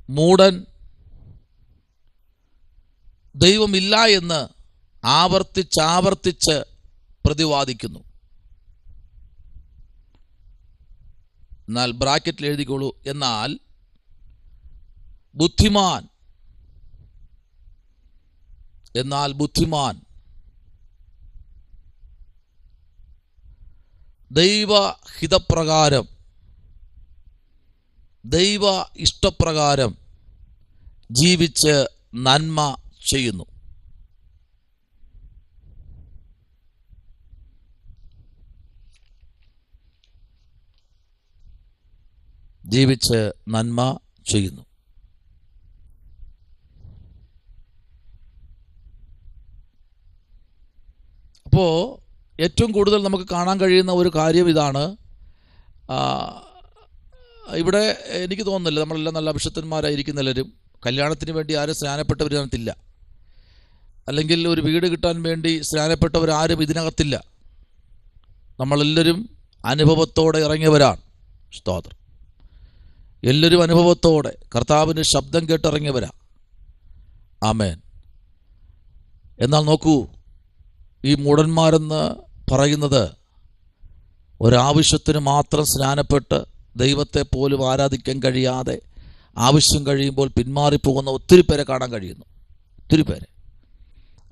മൂഢൻ ദൈവമില്ല എന്ന് ആവർത്തിച്ച് പ്രതിവാദിക്കുന്നു. എന്നാൽ ബ്രാക്കറ്റിൽ എഴുതിക്കോളൂ, എന്നാൽ ബുദ്ധിമാൻ ദൈവഹിതപ്രകാരം, ദൈവ ഇഷ്ടപ്രകാരം ജീവിച്ച് നന്മ ചെയ്യുന്നു. ജീവിച്ച് നന്മ ചെയ്യുന്നു. അപ്പോൾ ഏറ്റവും കൂടുതൽ നമുക്ക് കാണാൻ കഴിയുന്ന ഒരു കാര്യം ഇതാണ്. ഇവിടെ എനിക്ക് തോന്നുന്നില്ല നമ്മളെല്ലാം നല്ല അഭിഷക്തന്മാരായിരിക്കുന്ന എല്ലാവരും കല്യാണത്തിന് വേണ്ടി ആരും സ്നാനപ്പെട്ടവരിതിനകത്തില്ല, അല്ലെങ്കിൽ ഒരു വീട് കിട്ടാൻ വേണ്ടി സ്നാനപ്പെട്ടവരാരും ഇതിനകത്തില്ല. നമ്മളെല്ലാവരും അനുഭവത്തോടെ ഇറങ്ങിയവരാണ്. സ്തോത്രം. എല്ലാവരും അനുഭവത്തോടെ കർത്താവിൻ്റെ ശബ്ദം കേട്ടിറങ്ങിയവരാ. ആമേൻ. എന്നാൽ നോക്കൂ, ഈ മൂഢന്മാരെന്ന് പറയുന്നത് ഒരാവശ്യത്തിന് മാത്രം സ്നാനപ്പെട്ട് ദൈവത്തെ പോലും ആരാധിക്കാൻ കഴിയാതെ ആവശ്യം കഴിയുമ്പോൾ പിന്മാറിപ്പോകുന്ന ഒത്തിരി പേരെ കാണാൻ കഴിയുന്നു. ഒത്തിരി പേരെ.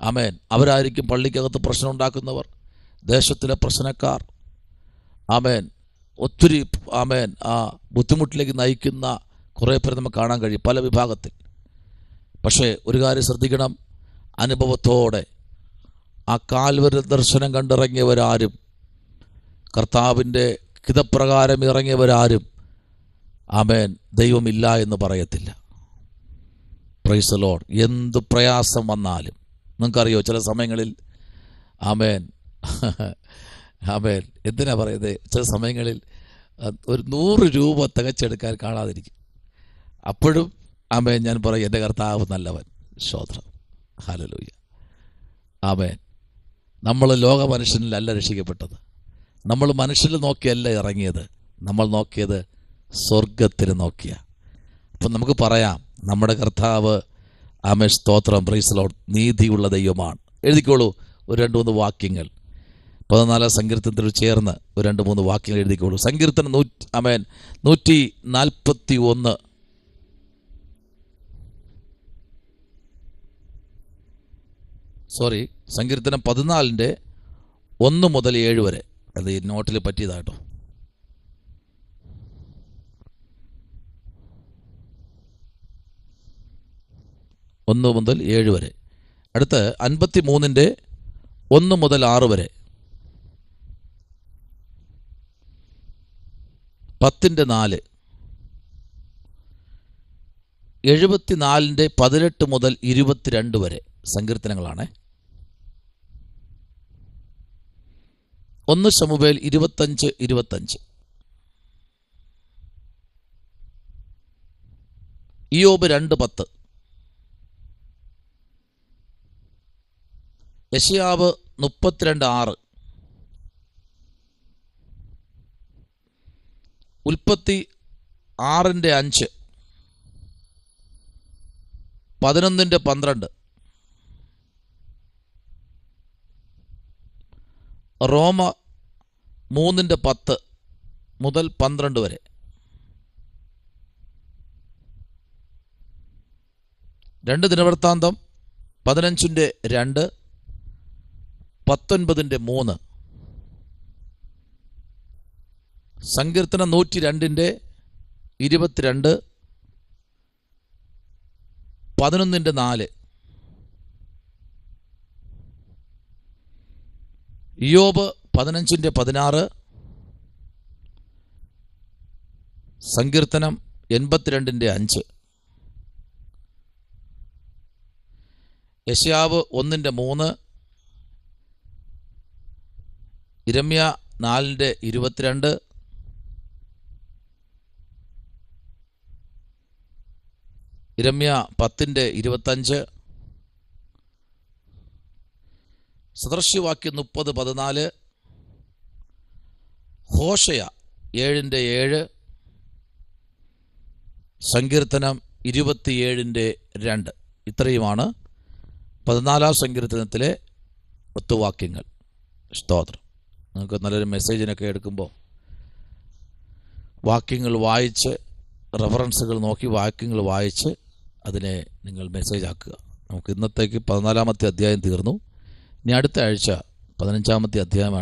ആമേൻ. അവരായിരിക്കും പള്ളിക്കകത്ത് പ്രശ്നം ഉണ്ടാക്കുന്നവർ, ദേശത്തിലെ പ്രശ്നക്കാർ. ആമേൻ. ഒത്തിരി ആമേൻ ആ ബുദ്ധിമുട്ടിലേക്ക് നയിക്കുന്ന കുറേ പേരെ നമുക്ക് കാണാൻ കഴിയും പല വിഭാഗത്തിൽ. പക്ഷേ ഒരു കാര്യം ശ്രദ്ധിക്കണം, അനുഭവത്തോടെ ആ കാൽവരി ദർശനം കണ്ടിറങ്ങിയവരാരും, കർത്താവിൻ്റെ ഹിതപ്രകാരം ഇറങ്ങിയവരാരും ആമേൻ ദൈവമില്ല എന്ന് പറയത്തില്ല. Price the Lord. എന്ത് പ്രയാസം വന്നാലും നിങ്ങൾക്കറിയോ, ചില സമയങ്ങളിൽ ആമേൻ ആമേൻ എന്തിനാ പറയുന്നത്, ചില സമയങ്ങളിൽ ഒരു 100 രൂപ തികച്ചെടുക്കാൻ കാണാതിരിക്കും. അപ്പോഴും ആമേൻ ഞാൻ പറയും, എൻ്റെ കർത്താവ് നല്ലവൻ. സ്തോത്രം. ഹല്ലേലൂയ. ആമേൻ. നമ്മൾ ലോക മനുഷ്യനിലല്ല രക്ഷിക്കപ്പെട്ടത്. നമ്മൾ മനുഷ്യരിൽ നോക്കിയല്ല ഇറങ്ങിയത്, നമ്മൾ നോക്കിയത് സ്വർഗത്തിൽ നോക്കിയ. അപ്പം നമുക്ക് പറയാം, നമ്മുടെ കർത്താവ് ആമേൻ സ്തോത്രം. Praise the lord. നീതിയുള്ള ദൈവമാണ്. എഴുതിക്കോളൂ ഒരു 2-3 വാക്യങ്ങൾ. 14 സങ്കീർത്തനത്തിൽ ചേർന്ന് ഒരു 2-3 വാക്യങ്ങൾ എഴുതിക്കോളൂ. സങ്കീർത്തനം 141. സങ്കീർത്തനം 14 1 മുതൽ 7 വരെ. അത് ഈ നോട്ടിൽ പറ്റിയതാട്ടോ. ഒന്ന് മുതൽ 7 വരെ. അടുത്ത് 53 1 മുതൽ 6 വരെ. 10 4. 74 18 മുതൽ 22 വരെ സങ്കീർത്തനങ്ങളാണ്. 1 ശമൂവേൽ 25-25. ഇയ്യോബ് 2:10. യെശയ്യാവ് 32:6. ഉൽപ്പത്തി 6:5. 11:12. റോമ 3:10 മുതൽ 12 വരെ. 2 ദിനവൃത്താന്തം 15:2 19:3. സങ്കീർത്തനം 102 22 11:4. ഇയ്യോബ് 15:16. സങ്കീർത്തനം 82:5. യെശയ്യാവ് 1:3. യിരെമ്യ 4:22. യിരെമ്യ 10:25. സദൃശ്യവാക്യം 30:14. ഹോശയ 7:7. സങ്കീർത്തനം 27:2. ഇത്രയുമാണ് 14 സങ്കീർത്തനത്തിലെ 10 വാക്യങ്ങൾ. സ്തോത്രം. നിങ്ങൾക്ക് നല്ലൊരു മെസ്സേജിനൊക്കെ എടുക്കുമ്പോൾ വാക്യങ്ങൾ വായിച്ച്, റെഫറൻസുകൾ നോക്കി വാക്യങ്ങൾ വായിച്ച് അതിനെ നിങ്ങൾ മെസ്സേജ് ആക്കുക. നമുക്ക് ഇന്നത്തേക്ക് 14-ാമത്തെ അധ്യായം തീർന്നു. ഇനി അടുത്ത ആഴ്ച 15-ാമത്തെ അധ്യായമാണ്.